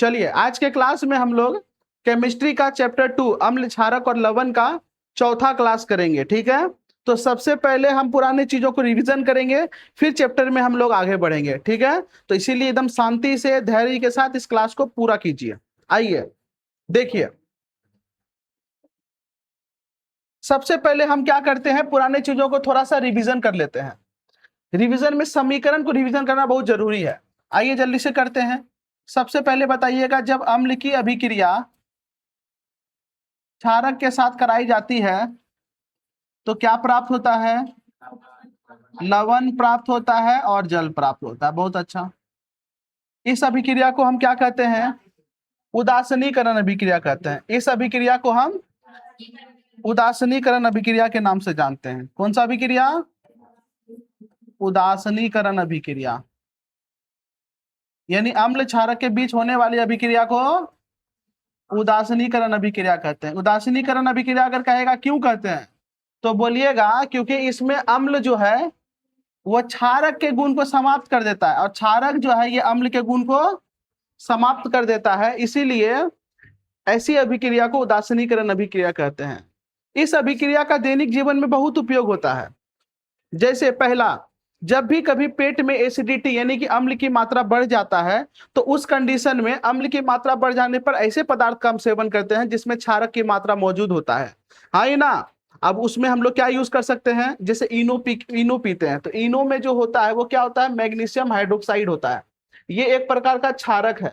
चलिए आज के क्लास में हम लोग केमिस्ट्री का चैप्टर 2 अम्ल क्षारक और लवण का चौथा क्लास करेंगे। ठीक है, तो सबसे पहले हम पुरानी चीजों को रिवीजन करेंगे, फिर चैप्टर में हम लोग आगे बढ़ेंगे। ठीक है, तो इसीलिए एकदम शांति से धैर्य के साथ इस क्लास को पूरा कीजिए। आइए देखिए, सबसे पहले हम क्या करते हैं, पुराने चीजों को थोड़ा सा रिवीजन कर लेते हैं। रिवीजन में समीकरण को रिवीजन करना बहुत जरूरी है। आइए जल्दी से करते हैं। सबसे पहले बताइएगा, जब अम्ल की अभिक्रिया क्षारक के साथ कराई जाती है तो क्या प्राप्त होता है? लवण प्राप्त होता है और जल प्राप्त होता है। बहुत अच्छा। इस अभिक्रिया को हम क्या कहते हैं? उदासीनीकरण अभिक्रिया कहते हैं। इस अभिक्रिया को हम उदासीनीकरण अभिक्रिया के नाम से जानते हैं। कौन सा अभिक्रिया? उदासीनीकरण अभिक्रिया, यानी अम्ल क्षारक के बीच होने वाली अभिक्रिया को उदासीनीकरण अभिक्रिया कहते हैं। उदासीनीकरण अभिक्रिया अगर कहेगा क्यों कहते हैं तो बोलिएगा क्योंकि इसमें अम्ल जो है वो क्षारक के गुण को समाप्त कर देता है और क्षारक जो है ये अम्ल के गुण को समाप्त कर देता है, इसीलिए ऐसी अभिक्रिया को उदासीनीकरण अभिक्रिया कहते हैं। इस अभिक्रिया का दैनिक जीवन में बहुत उपयोग होता है। जैसे पहला, जब भी कभी पेट में एसिडिटी यानी कि अम्ल की मात्रा बढ़ जाता है तो उस कंडीशन में अम्ल की मात्रा बढ़ जाने पर ऐसे पदार्थ का हम सेवन करते हैं जिसमें क्षारक की मात्रा मौजूद होता है। हाँ ये ना, अब उसमें हम लोग क्या यूज कर सकते हैं, जैसे इनो पीते हैं तो इनो में जो होता है वो क्या होता है, मैग्नीशियम हाइड्रोक्साइड होता है। ये एक प्रकार का क्षारक है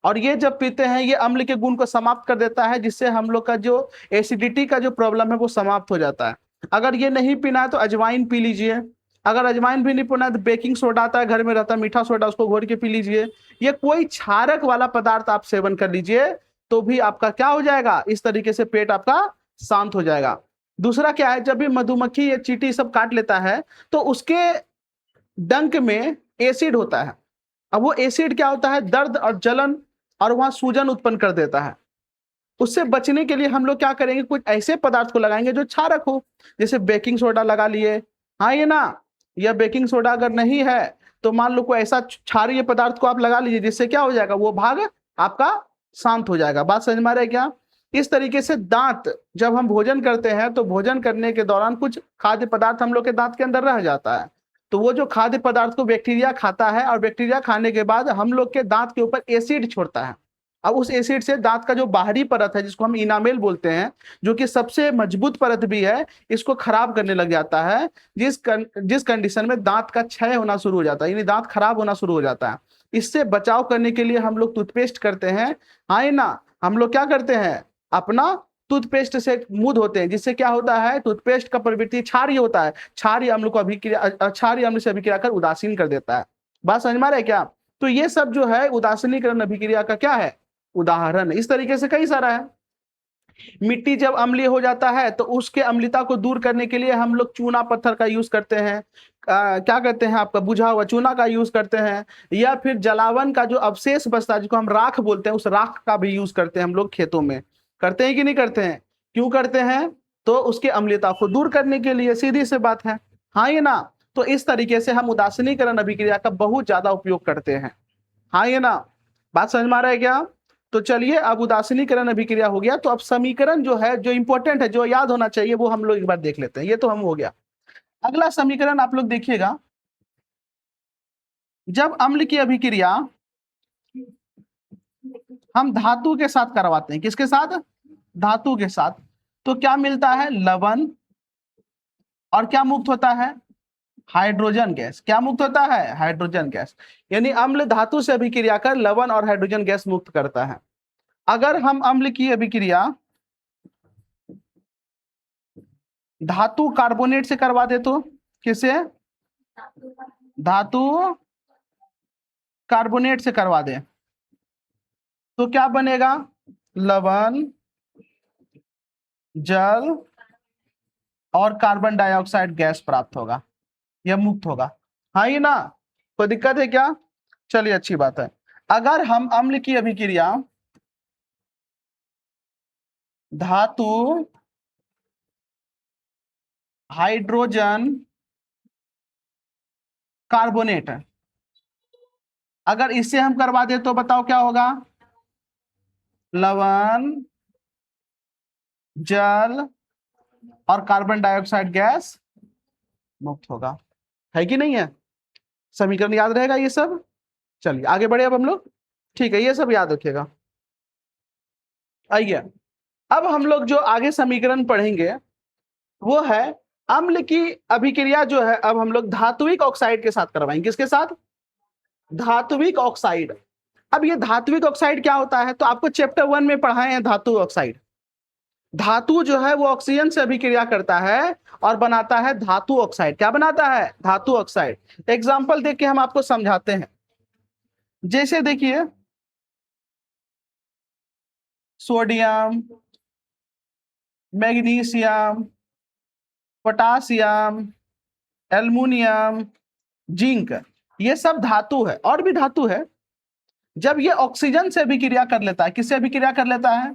और ये जब पीते हैं ये अम्ल के गुण को समाप्त कर देता है, जिससे हम लोग का जो एसिडिटी का जो प्रॉब्लम है वो समाप्त हो जाता है। अगर ये नहीं पीना है तो अजवाइन पी लीजिए। अगर अजवाइन भी नहीं पीना है तो बेकिंग सोडा आता है घर में रहता है, मीठा सोडा, उसको घोर के पी लीजिए। ये कोई क्षारक वाला पदार्थ आप सेवन कर लीजिए तो भी आपका क्या हो जाएगा, इस तरीके से पेट आपका शांत हो जाएगा। दूसरा क्या है, जब भी मधुमक्खी या चींटी सब काट लेता है तो उसके डंक में एसिड होता है। अब वो एसिड क्या होता है, दर्द और जलन और वहां सूजन उत्पन्न कर देता है। उससे बचने के लिए हम लोग क्या करेंगे, कुछ ऐसे पदार्थ को लगाएंगे जो क्षारक हो, जैसे बेकिंग सोडा लगा लिए। हाँ ये ना, या बेकिंग सोडा अगर नहीं है तो मान लो कोई ऐसा क्षारीय पदार्थ को आप लगा लीजिए जिससे क्या हो जाएगा, वो भाग आपका शांत हो जाएगा। बात समझ में आ रहा है क्या? इस तरीके से दांत, जब हम भोजन करते हैं तो भोजन करने के दौरान कुछ खाद्य पदार्थ हम लोग के दांत के अंदर रह जाता है, तो वो जो खाद्य पदार्थ को बैक्टीरिया खाता है और बैक्टीरिया खाने के बाद हम लोग के दांत के ऊपर एसिड छोड़ता है। अब उस एसिड से दांत का जो बाहरी परत है जिसको हम इनामेल बोलते हैं, जो कि सबसे मजबूत परत भी है, इसको खराब करने लग जाता है, जिस कंडीशन में दांत का क्षय होना शुरू हो जाता है, यानी दांत खराब होना शुरू हो जाता है। इससे बचाव करने के लिए हम लोग टूथपेस्ट करते हैं। हाँ ना, हम लोग क्या करते हैं, अपना टूथपेस्ट से मुंह धोते हैं, जिससे क्या होता है, टूथपेस्ट का प्रवृत्ति क्षारीय होता है, क्षारीय अम्ल को क्षारीय अम्ल से अभिक्रिया कर उदासीन कर देता है। बात समझ में आ रहा है क्या? तो ये सब जो है उदासीनीकरण अभिक्रिया का क्या है, उदाहरण। इस तरीके से कई सारा है। मिट्टी जब अम्लीय हो जाता है तो उसके अम्लता को दूर करने के लिए हम लोग चूना पत्थर का यूज करते हैं, क्या कहते हैं आपका, बुझा हुआ चूना का यूज करते हैं, या फिर जलावन का जो अवशेष बचता है जिसको हम राख बोलते हैं, उस राख का भी यूज करते हैं हम लोग खेतों में। करते हैं कि नहीं करते हैं? क्यों करते हैं? तो उसके अम्लता को दूर करने के लिए, सीधी सी बात है। हाँ ये ना, तो इस तरीके से हम उदासीनीकरण अभिक्रिया का बहुत ज्यादा उपयोग करते हैं। हाँ ये ना, बात समझ में आ रहा है क्या? तो चलिए, अब उदासीनीकरण अभिक्रिया हो गया, तो अब समीकरण जो है, जो इंपॉर्टेंट है, जो याद होना चाहिए, वो हम लोग एक बार देख लेते हैं। ये तो हम हो गया। अगला समीकरण आप लोग देखिएगा, जब अम्ल की अभिक्रिया हम धातु के साथ करवाते हैं, किसके साथ? धातु के साथ, तो क्या मिलता है, लवण, और क्या मुक्त होता है, हाइड्रोजन गैस। क्या मुक्त होता है? Hydrogen gas. यानी अम्ल धातु से अभिक्रिया कर लवण और हाइड्रोजन गैस मुक्त करता है। अगर हम अम्ल की अभिक्रिया धातु कार्बोनेट से करवा दे तो, किसे? धातु कार्बोनेट से करवा दे तो क्या बनेगा, लवण, जल और कार्बन डाइऑक्साइड गैस प्राप्त होगा, यह मुक्त होगा। हाँ ये ना, कोई दिक्कत है क्या? चलिए अच्छी बात है। अगर हम अम्ल की अभिक्रिया धातु हाइड्रोजन कार्बोनेट, अगर इससे हम करवा दे तो बताओ क्या होगा, लवण, जल और कार्बन डाइऑक्साइड गैस मुक्त होगा। है कि नहीं है? समीकरण याद रहेगा ये सब? चलिए आगे बढ़े अब हम लोग। ठीक है, ये सब याद रखिएगा। आइए अब हम लोग जो आगे समीकरण पढ़ेंगे वो है अम्ल की अभिक्रिया जो है, अब हम लोग धात्विक ऑक्साइड के साथ करवाएंगे। किसके साथ? धात्विक ऑक्साइड। अब ये धात्विक ऑक्साइड क्या होता है? तो आपको चैप्टर 1 में पढ़ाए हैं धातु ऑक्साइड। धातु जो है वो ऑक्सीजन से अभिक्रिया करता है और बनाता है धातु ऑक्साइड। क्या बनाता है? धातु ऑक्साइड। एग्जाम्पल देख के हम आपको समझाते हैं। जैसे देखिए sodium, magnesium, potassium, aluminium, zinc, ये सब धातु है और भी धातु है। जब ये ऑक्सीजन से अभिक्रिया कर लेता है, किससे अभिक्रिया कर लेता है?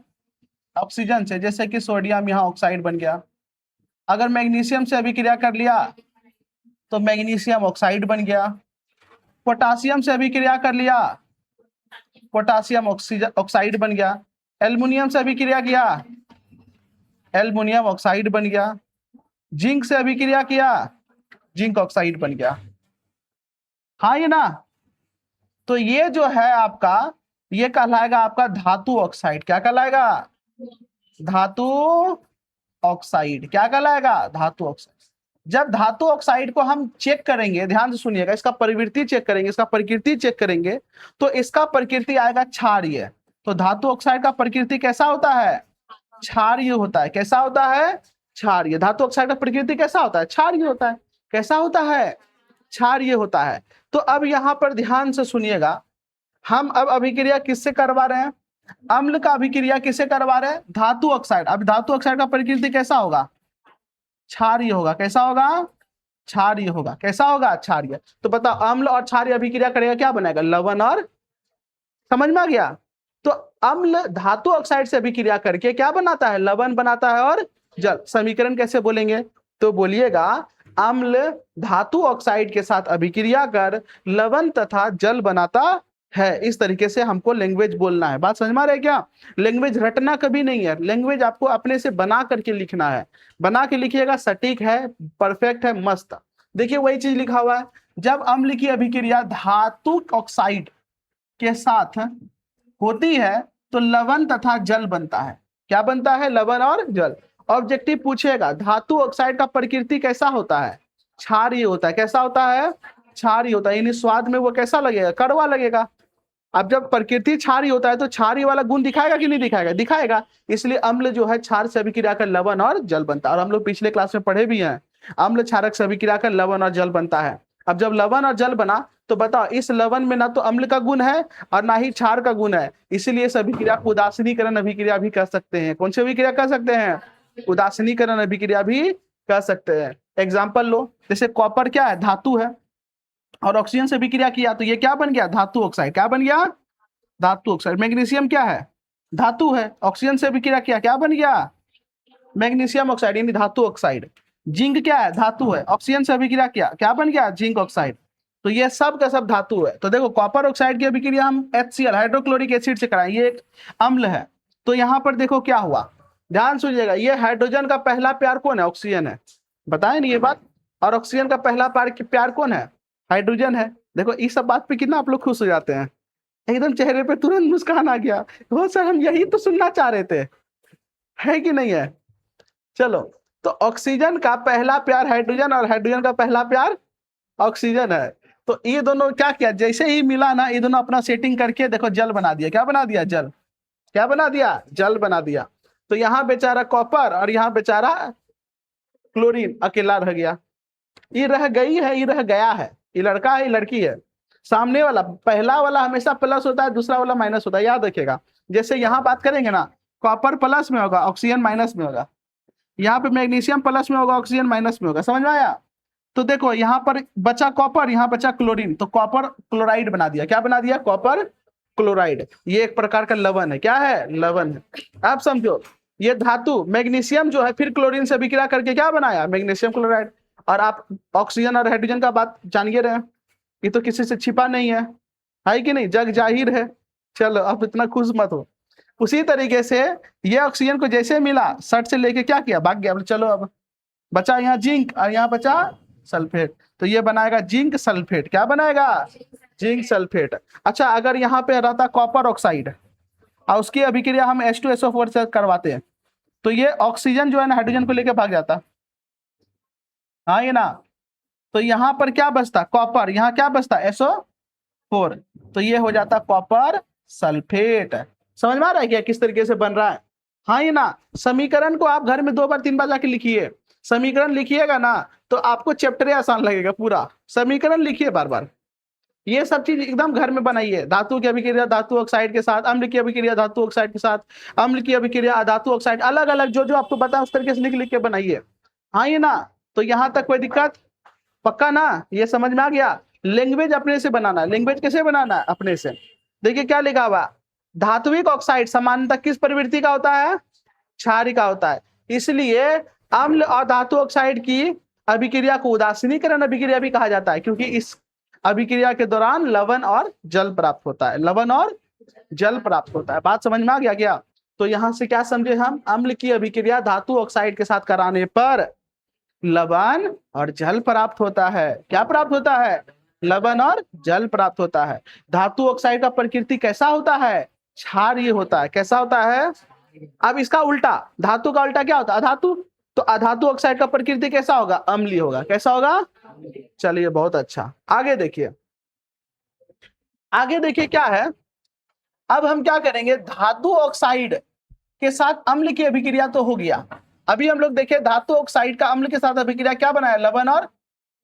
ऑक्सीजन से। जैसे कि सोडियम यहाँ ऑक्साइड बन गया। अगर मैग्नीशियम से अभिक्रिया कर लिया तो मैग्नीशियम ऑक्साइड बन गया। पोटासियम से अभिक्रिया कर लिया, पोटासियम ऑक्साइड बन गया। एल्युमिनियम से अभिक्रिया किया, एल्युमिनियम ऑक्साइड बन गया। जिंक से अभिक्रिया किया, जिंक ऑक्साइड बन गया। हाँ ये ना? तो ये जो है आपका, ये कहलाएगा आपका धातु ऑक्साइड। क्या कहलाएगा? धातु ऑक्साइड। क्या कहलाएगा? धातु ऑक्साइड। जब धातु ऑक्साइड को हम चेक करेंगे, ध्यान से सुनिएगा, इसका प्रवृत्ति चेक करेंगे, इसका प्रकृति चेक करेंगे, तो इसका प्रकृति आएगा क्षारीय। तो धातु ऑक्साइड का प्रकृति कैसा होता है? क्षारीय होता है। कैसा होता है? क्षारीय। धातु ऑक्साइड का प्रकृति कैसा होता है? क्षारीय होता है। कैसा होता है? क्षारीय होता है। तो अब यहां पर ध्यान से सुनिएगा, हम अब अभिक्रिया किससे करवा रहे हैं? अम्ल का अभिक्रिया किससे करवा रहे हैं? धातु ऑक्साइड। अब धातु ऑक्साइड का प्रकृति कैसा होगा? क्षारीय होगा। कैसा होगा? क्षारीय होगा। कैसा होगा? क्षारीय। तो बताओ अम्ल और क्षारीय अभिक्रिया करेगा, क्या बनेगा? लवण और, समझ में आ गया? तो अम्ल धातु ऑक्साइड से अभिक्रिया करके क्या बनाता है? लवण बनाता है और जल। समीकरण कैसे बोलेंगे? तो बोलिएगा अम्ल धातु ऑक्साइड के साथ अभिक्रिया कर लवण तथा जल बनाता है। इस तरीके से हमको लैंग्वेज बोलना है। बात समझ में आ रहा है क्या? लैंग्वेज रटना कभी नहीं है, लैंग्वेज आपको अपने से बना करके लिखना है। बना के लिखिएगा, सटीक है, परफेक्ट है, मस्त। देखिए वही चीज लिखा हुआ है, जब अम्ल की अभिक्रिया धातु ऑक्साइड के साथ होती है तो लवण तथा जल बनता है। क्या बनता है? लवण और जल। ऑब्जेक्टिव पूछेगा धातु ऑक्साइड का प्रकृति कैसा होता है? क्षारीय होता है। कैसा होता है? क्षारीय होता है। यानी स्वाद में वो कैसा लगेगा? कड़वा लगेगा। अब जब प्रकृति क्षारीय होता है तो क्षारीय वाला गुण दिखाएगा कि नहीं दिखाएगा? दिखाएगा। इसलिए अम्ल जो है क्षार से अभिक्रिया कर लवण और जल बनता है। और हम लोग पिछले क्लास में पढ़े भी हैं, अम्ल क्षारक से अभिक्रिया कर लवण और जल बनता है। अब जब लवण और जल बना तो बताओ इस लवण में ना तो अम्ल का गुण है और ना ही क्षार का गुण है, इसीलिए इस अभिक्रिया को उदासीनीकरण अभिक्रिया भी कर सकते हैं। कौन सी अभिक्रिया कर सकते हैं? उदासीनीकरण अभिक्रिया भी कर सकते हैं। एग्जाम्पल लो, जैसे कॉपर क्या है? धातु है और ऑक्सीजन से अभिक्रिया किया तो ये क्या बन गया? धातु ऑक्साइड। क्या बन गया? धातु ऑक्साइड। मैग्नीशियम क्या है? धातु है, ऑक्सीजन से अभिक्रिया किया, क्या बन गया? मैग्नीशियम ऑक्साइड यानी धातु ऑक्साइड। जिंक क्या है? धातु है, ऑक्सीजन से अभिक्रिया किया, क्या बन गया? Zinc oxide. तो ये सब का सब धातु है। तो देखो कॉपर ऑक्साइड की अभिक्रिया हम HCl हाइड्रोक्लोरिक एसिड से कराएं, ये एक अम्ल है। तो यहाँ पर देखो क्या हुआ, ध्यान सुनिएगा, ये हाइड्रोजन का पहला प्यार कौन है? ऑक्सीजन है। बताए नहीं ये बात? और ऑक्सीजन का पहला प्यार कौन है? हाइड्रोजन है। देखो इस सब बात पे कितना आप लोग खुश हो जाते हैं, एकदम चेहरे पे तुरंत मुस्कान आ गया। हो सर हम यही तो सुनना चाह रहे थे, है कि नहीं है? चलो, तो ऑक्सीजन का पहला प्यार हाइड्रोजन और हाइड्रोजन का पहला प्यार ऑक्सीजन है। तो ये दोनों क्या किया, जैसे ही मिला ना, ये दोनों अपना सेटिंग करके देखो जल बना दिया। क्या बना दिया? जल। क्या बना दिया? जल बना दिया। तो यहाँ बेचारा कॉपर और यहाँ बेचारा क्लोरीन अकेला रह गया। ये रह गई है, ये रह गया है, ये लड़का है, ये लड़की है। सामने वाला पहला वाला हमेशा प्लस होता है, दूसरा वाला माइनस होता है, याद रखिएगा। जैसे यहाँ बात करेंगे ना, कॉपर प्लस में होगा, ऑक्सीजन माइनस में होगा। यहाँ पे मैग्नीशियम प्लस में होगा, ऑक्सीजन माइनस में होगा। समझ में आया? तो देखो यहाँ पर बचा कॉपर, यहाँ बचा क्लोरीन, तो कॉपर क्लोराइड बना दिया। क्या बना दिया? Copper chloride. ये एक प्रकार का लवण है। क्या है? लवण है। आप समझो, ये धातु मैग्नीशियम जो है फिर क्लोरीन से अभिक्रिया करके क्या बनाया? Magnesium chloride. और आप ऑक्सीजन और हाइड्रोजन का बात जानिए रहे हैं, ये तो किसी से छिपा नहीं है कि नहीं? जग जाहिर है। चलो अब इतना खुश मत हो। उसी तरीके से ये ऑक्सीजन को जैसे मिला, सट से लेके क्या किया, भाग गया। चलो अब बचा यहाँ जिंक और यहाँ बचा सल्फेट, तो ये बनाएगा जिंक सल्फेट। क्या बनाएगा, जिंक सल्फेट। अच्छा, अगर यहाँ पे रहता कॉपर ऑक्साइड और उसकी अभिक्रिया हम H2SO4 से करवाते हैं, तो ये ऑक्सीजन जो है ना हाइड्रोजन को लेके भाग जाता। हाँ ये ना, तो यहाँ पर क्या बचता, कॉपर, यहाँ क्या बचता, SO4, तो ये हो जाता कॉपर सल्फेट। समझ में आ रहा है क्या किस तरीके से बन रहा है। हाँ ये ना, समीकरण को आप घर में 2 बार 3 बार जाके लिखिए। समीकरण लिखिएगा ना तो आपको चैप्टर आसान लगेगा, पूरा समीकरण लिखिए बार बार। ये सब चीज एकदम घर में बनाइए। धातु की अभिक्रिया धातु ऑक्साइड के साथ, अम्ल की अभिक्रिया धातु ऑक्साइड के साथ, अम्ल की अभिक्रिया अधातु ऑक्साइड, अलग अलग जो जो आपको पता है उस तरीके से लिख लिख के बनाइए। हाँ ये ना, तो यहाँ तक कोई दिक्कत, पक्का ना, ये समझ में आ गया। लैंग्वेज अपने से बनाना, लैंग्वेज कैसे बनाना है, अपने से। देखिए क्या लिखा हुआ, धात्विक ऑक्साइड सामान्यतः किस प्रवृत्ति का होता है, क्षारीय का होता है। इसलिए अम्ल और धातु ऑक्साइड की अभिक्रिया को उदासीनीकरण अभिक्रिया भी कहा जाता है, क्योंकि इस अभिक्रिया के दौरान लवण और जल प्राप्त होता है, लवण और जल प्राप्त होता है। बात समझ में आ गया क्या। तो यहां से क्या समझे हम, अम्ल की अभिक्रिया धातु ऑक्साइड के साथ कराने पर लवण और जल प्राप्त होता है। क्या प्राप्त होता है, लवण और जल प्राप्त होता है। धातु ऑक्साइड का प्रकृति कैसा होता है, क्षारीय होता है। कैसा होता है। अब इसका उल्टा, धातु का उल्टा क्या होता है, अधातु। तो अधातु ऑक्साइड का प्रकृति कैसा होगा, अम्लीय होगा। कैसा होगा, चलिए बहुत अच्छा। आगे देखिए, आगे देखिए क्या है। अब हम क्या करेंगे, धातु ऑक्साइड के साथ अम्ल की अभिक्रिया तो हो गया। अभी हम लोग देखें धातु ऑक्साइड का अम्ल के साथ अभिक्रिया क्या बनाया, लवण और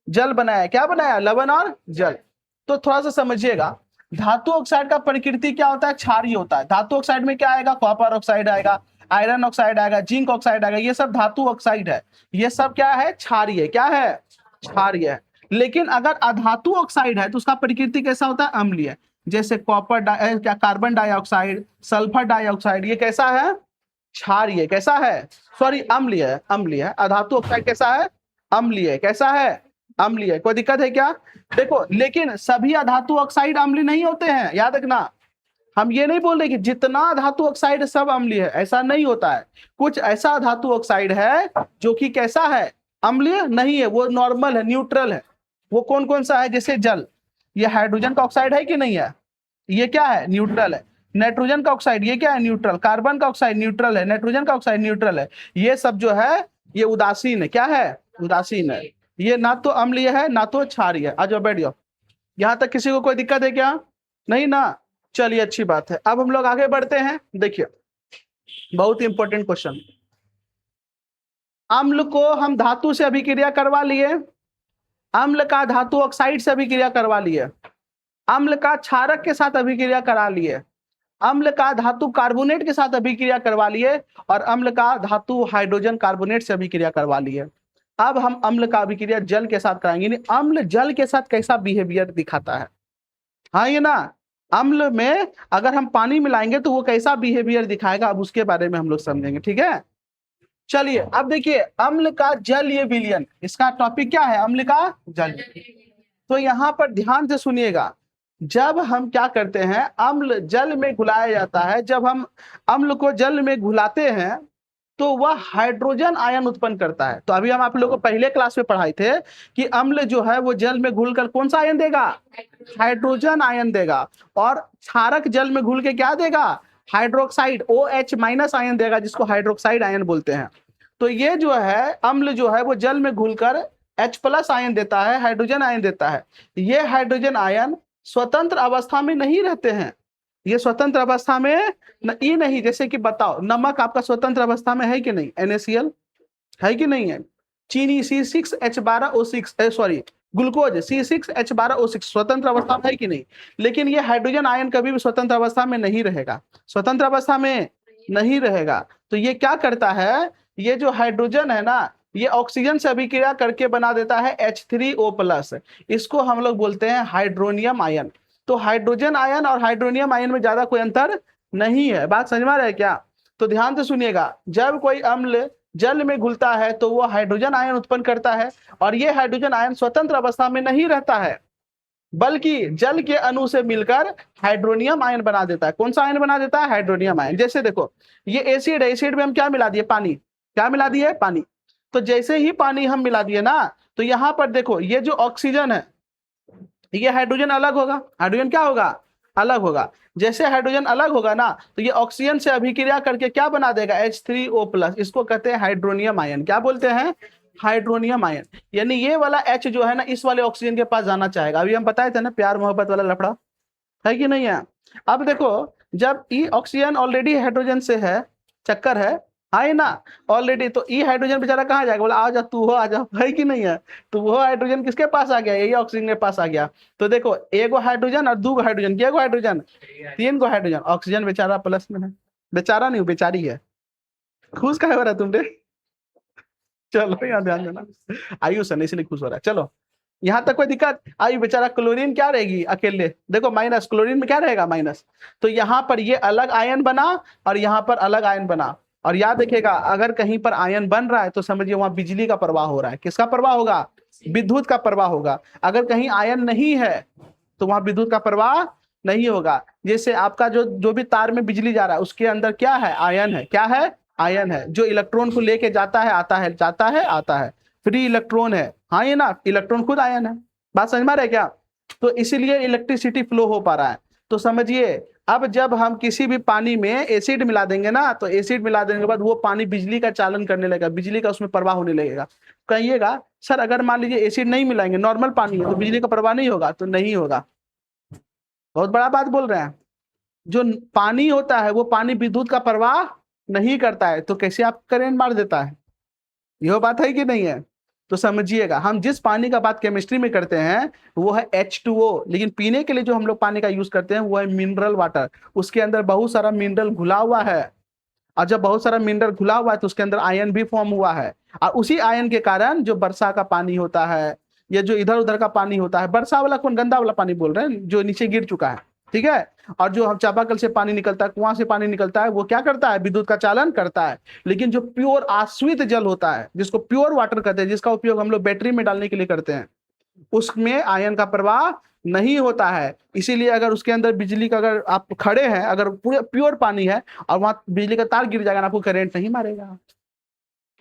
जल बनाया। क्या बनाया, लवण और जल। तो थोड़ा सा समझिएगा, धातु ऑक्साइड का प्रकृति क्या होता है, क्षारीय होता है। धातु ऑक्साइड में क्या आएगा, कॉपर ऑक्साइड आएगा, आयरन ऑक्साइड आएगा, जिंक ऑक्साइड आएगा, ये सब धातु ऑक्साइड है। ये सब क्या है, क्षारीय। क्या है, क्षारीय है। लेकिन अगर अधातु ऑक्साइड है तो उसका प्रकृति कैसा होता है, अम्लीय। जैसे कॉपर क्या कार्बन डाइऑक्साइड, सल्फर डाइऑक्साइड, ये कैसा है, क्षारीय। कैसा है, सॉरी अम्लीय है, अम्लीय है। अधातु ऑक्साइड कैसा है, अम्लीय। कैसा है, अम्लीय। कोई दिक्कत है क्या। देखो, लेकिन सभी अधातु ऑक्साइड अम्लीय नहीं होते हैं, याद रखना। हम ये नहीं बोल रहे कि जितना धातु ऑक्साइड सब अम्लीय है, ऐसा नहीं होता है। कुछ ऐसा धातु ऑक्साइड है जो कि कैसा है, अम्लीय नहीं है, वो नॉर्मल है, न्यूट्रल है। वो कौन कौन सा है, जैसे जल, ये हाइड्रोजन का ऑक्साइड है कि नहीं है, ये क्या है, न्यूट्रल है। नाइट्रोजन का ऑक्साइड, ये क्या है, न्यूट्रल। कार्बन का ऑक्साइड न्यूट्रल है, नाइट्रोजन का ऑक्साइड न्यूट्रल है। ये सब जो है ये उदासीन है। क्या है, उदासीन है। ये ना तो अम्लीय है ना तो क्षारीय है। आ जाओ, बैठ जाओ। यहां तक किसी को कोई दिक्कत है क्या, नहीं ना, चलिए अच्छी बात है। अब हम लोग आगे बढ़ते हैं। देखिए बहुत इंपॉर्टेंट क्वेश्चन, अम्ल को हम धातु से अभिक्रिया करवा लिए, अम्ल का धातु ऑक्साइड से अभिक्रिया करवा लिए, अम्ल का क्षारक के साथ अभिक्रिया करा लिए, अम्ल का धातु कार्बोनेट के साथ अभिक्रिया करवा लिए, और अम्ल का धातु हाइड्रोजन कार्बोनेट से अभिक्रिया करवा लिए। अब हम अम्ल का अभिक्रिया जल के साथ कराएंगे। अम्ल जल के साथ कैसा बिहेवियर दिखाता है। हाँ ये ना, अम्ल में अगर हम पानी मिलाएंगे तो वो कैसा बिहेवियर दिखाएगा, अब उसके बारे में हम लोग समझेंगे। ठीक है, चलिए अब देखिए अम्ल का जलीय विलयन, इसका टॉपिक क्या है, अम्ल का जल। तो यहाँ पर ध्यान से सुनिएगा, जब हम क्या करते हैं, अम्ल जल में घुलाया जाता है। जब हम अम्ल को जल में घुलाते हैं तो वह हाइड्रोजन आयन उत्पन्न करता है। तो अभी हम आप लोगों को पहले क्लास में पढ़ाए थे कि अम्ल जो है वो जल में घुलकर कौन सा आयन देगा, हाइड्रोजन आयन देगा। और क्षारक जल में घुल के क्या देगा, हाइड्रोक्साइड OH- आयन देगा, जिसको हाइड्रोक्साइड आयन बोलते हैं। तो ये जो है अम्ल जो है वो जल में घुलकर H+ आयन देता है, हाइड्रोजन आयन देता है। ये हाइड्रोजन आयन स्वतंत्र अवस्था में नहीं रहते हैं। ये स्वतंत्र अवस्था में ये नहीं, जैसे कि बताओ नमक आपका स्वतंत्र अवस्था में है कि नहीं, NaCl है कि नहीं है। चीनी C6H12O6 सॉरी ग्लूकोज C6H12O6 स्वतंत्र अवस्था में है कि नहीं। लेकिन ये हाइड्रोजन आयन कभी भी स्वतंत्र अवस्था में नहीं रहेगा, स्वतंत्र अवस्था में नहीं रहेगा। तो ये क्या करता है, ये जो हाइड्रोजन है ना, ये ऑक्सीजन से अभिक्रिया करके बना देता है H3O+। इसको हम लोग बोलते हैं हाइड्रोनियम आयन। तो हाइड्रोजन आयन और हाइड्रोनियम आयन में ज्यादा कोई अंतर नहीं है। बात समझ में आ रहा है क्या। तो ध्यान से सुनिएगा, जब कोई अम्ल जल में घुलता है तो वो हाइड्रोजन आयन उत्पन्न करता है, और ये हाइड्रोजन आयन स्वतंत्र अवस्था में नहीं रहता है। बल्कि जल के अणु से मिलकर हाइड्रोनियम आयन बना देता है। कौन सा आयन बना देता है? Hydronium ion. जैसे देखो ये एसिड है, एसिड में हम क्या मिला दिए? पानी। क्या मिला दिए? पानी। तो जैसे ही पानी हम मिला दिए ना, तो यहां पर देखो ये जो ऑक्सीजन है, ये हाइड्रोजन अलग होगा। हाइड्रोजन क्या होगा? अलग होगा। जैसे हाइड्रोजन अलग होगा ना, तो ये ऑक्सीजन से अभिक्रिया करके क्या बना देगा? H3O+। इसको कहते हैं हाइड्रोनियम आयन। क्या बोलते हैं? Hydronium ion. यानी ये वाला H जो है ना, इस वाले ऑक्सीजन के पास जाना चाहेगा। अभी हम बताए थे ना प्यार मोहब्बत वाला लफड़ा, है कि नहीं है? अब देखो, जब ई ऑक्सीजन ऑलरेडी हाइड्रोजन से है, चक्कर है ना ऑलरेडी, तो ई हाइड्रोजन बेचारा कहाँ जाएगा? बोला आ जा, तू हो, आ जा, है कि नहीं है? तो वो हाइड्रोजन किसके पास आ गया? यही ऑक्सीजन के पास आ गया। तो देखो एगो हाइड्रोजन और दो हाइड्रोजन, क्या हाइड्रोजन? 3 गो हाइड्रोजन। ऑक्सीजन बेचारा प्लस में है। बेचारा नहीं, बेचारी है। खुश काहे हो रहा है तुमने? चलो यहाँ ध्यान देना, आयुष है इसलिए खुश हो रहा है। चलो यहाँ तक कोई दिक्कत आई? बेचारा क्लोरीन क्या रहेगी? अकेले। देखो माइनस, क्लोरीन में क्या रहेगा? माइनस। तो यहाँ पर ये अलग आयन बना और यहाँ पर अलग आयन बना। और याद रखिएगा, अगर कहीं पर आयन बन रहा है तो समझिए वहां बिजली का प्रवाह हो रहा है। किसका प्रवाह होगा? विद्युत का प्रवाह होगा। अगर कहीं आयन नहीं है तो वहां विद्युत का प्रवाह नहीं होगा। जैसे आपका जो जो भी तार में बिजली जा रहा है, उसके अंदर क्या है? आयन है। क्या है? आयन है, जो इलेक्ट्रॉन को लेके जाता है, आता है, जाता है, आता है। फ्री इलेक्ट्रॉन है। हाँ ये ना, इलेक्ट्रॉन खुद आयन है। बात समझ में आ रहा है क्या? तो इसीलिए इलेक्ट्रिसिटी फ्लो हो पा रहा है। तो समझिए, अब जब हम किसी भी पानी में एसिड मिला देंगे ना, तो एसिड मिला देने के बाद वो पानी बिजली का चालन करने लगेगा, बिजली का उसमें प्रवाह होने लगेगा। कहिएगा सर अगर मान लीजिए एसिड नहीं मिलाएंगे, नॉर्मल पानी है, तो बिजली का प्रवाह नहीं होगा? तो नहीं होगा। बहुत बड़ा बात बोल रहे हैं। जो पानी होता है वो पानी विद्युत का प्रवाह नहीं करता है, तो कैसे आप करंट मार देता है? यह बात है कि नहीं है? तो समझिएगा, हम जिस पानी का बात केमिस्ट्री में करते हैं वो है H2O, लेकिन पीने के लिए जो हम लोग पानी का यूज करते हैं वो है मिनरल वाटर। उसके अंदर बहुत सारा मिनरल घुला हुआ है, और जब बहुत सारा मिनरल घुला हुआ है तो उसके अंदर आयन भी फॉर्म हुआ है। और उसी आयन के कारण जो वर्षा का पानी होता है, या जो इधर उधर का पानी होता है, वर्षा वाला कौन? गंदा वाला पानी बोल रहे हैं, जो नीचे गिर चुका है, ठीक है। और जो हम चापाकल से पानी निकलता है, कुआं से पानी निकलता है, वो क्या करता है? विद्युत का चालन करता है। लेकिन जो प्योर आश्रित जल होता है, जिसको प्योर वाटर कहते हैं, जिसका उपयोग हम लोग बैटरी में डालने के लिए करते हैं, उसमें आयन का प्रवाह नहीं होता है। इसीलिए अगर उसके अंदर बिजली का, अगर आप खड़े हैं, अगर पूरे प्योर पानी है और वहां बिजली का तार गिर जाएगा ना, आपको करंट नहीं मारेगा।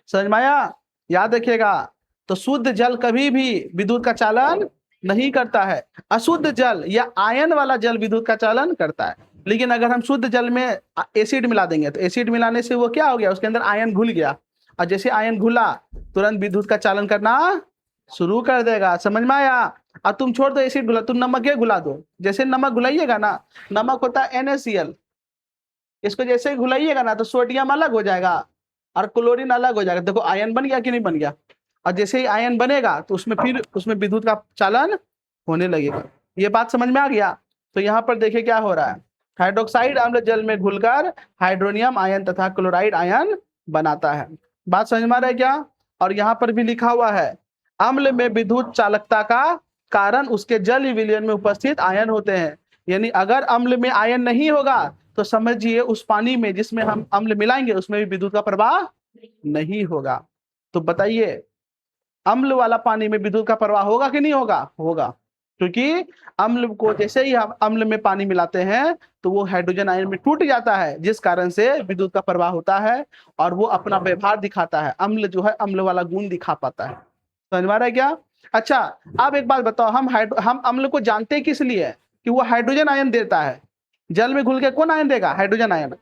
समझ में आया? याद रखिएगा। तो शुद्ध जल कभी भी विद्युत का चालन नहीं करता है। अशुद्ध जल या आयन वाला जल विद्युत का चालन करता है। लेकिन अगर हम शुद्ध जल में एसिड मिला देंगे, तो एसिड मिलाने से वो क्या हो गया? उसके अंदर आयन घुल गया, और जैसे आयन घुला तुरंत विद्युत का चालन करना शुरू कर देगा। समझ में आया? और तुम छोड़ दो एसिड घुला, तुम नमक घुला दो। जैसे नमक घुलाइएगा ना, नमक होता है NaCl, इसको जैसे ही घुलाइएगा ना तो सोडियम अलग हो जाएगा और क्लोरीन अलग हो जाएगा। देखो आयन बन गया कि नहीं बन गया? और जैसे ही आयन बनेगा तो उसमें फिर उसमें विद्युत का चालन होने लगेगा। ये बात समझ में आ गया? तो यहाँ पर देखिए क्या हो रहा है, हाइड्रोक्साइड अम्ल जल में घुलकर हाइड्रोनियम आयन तथा क्लोराइड आयन बनाता है। बात समझ में आ रहा है क्या? और यहाँ पर भी लिखा हुआ है, अम्ल में विद्युत चालकता का कारण उसके जल विलयन में उपस्थित आयन होते हैं। यानी अगर अम्ल में आयन नहीं होगा तो समझिए उस पानी में जिसमें हम अम्ल मिलाएंगे उसमें भी विद्युत का प्रवाह नहीं होगा। तो बताइए, अम्ल वाला पानी में विद्युत का प्रवाह होगा कि नहीं होगा? होगा, क्योंकि अम्ल को जैसे ही हम अम्ल में पानी मिलाते हैं तो वो हाइड्रोजन आयन में टूट जाता है, जिस कारण से विद्युत का प्रवाह होता है और वो अपना व्यवहार दिखाता है। अम्ल जो है अम्ल वाला गुण दिखा पाता है। समझ में आ रहा है क्या? अच्छा, अब एक बात बताओ, हम अम्ल को जानते किस लिए? कि वो हाइड्रोजन आयन देता है। जल में घुल के कौन आयन देगा? Hydrogen ion.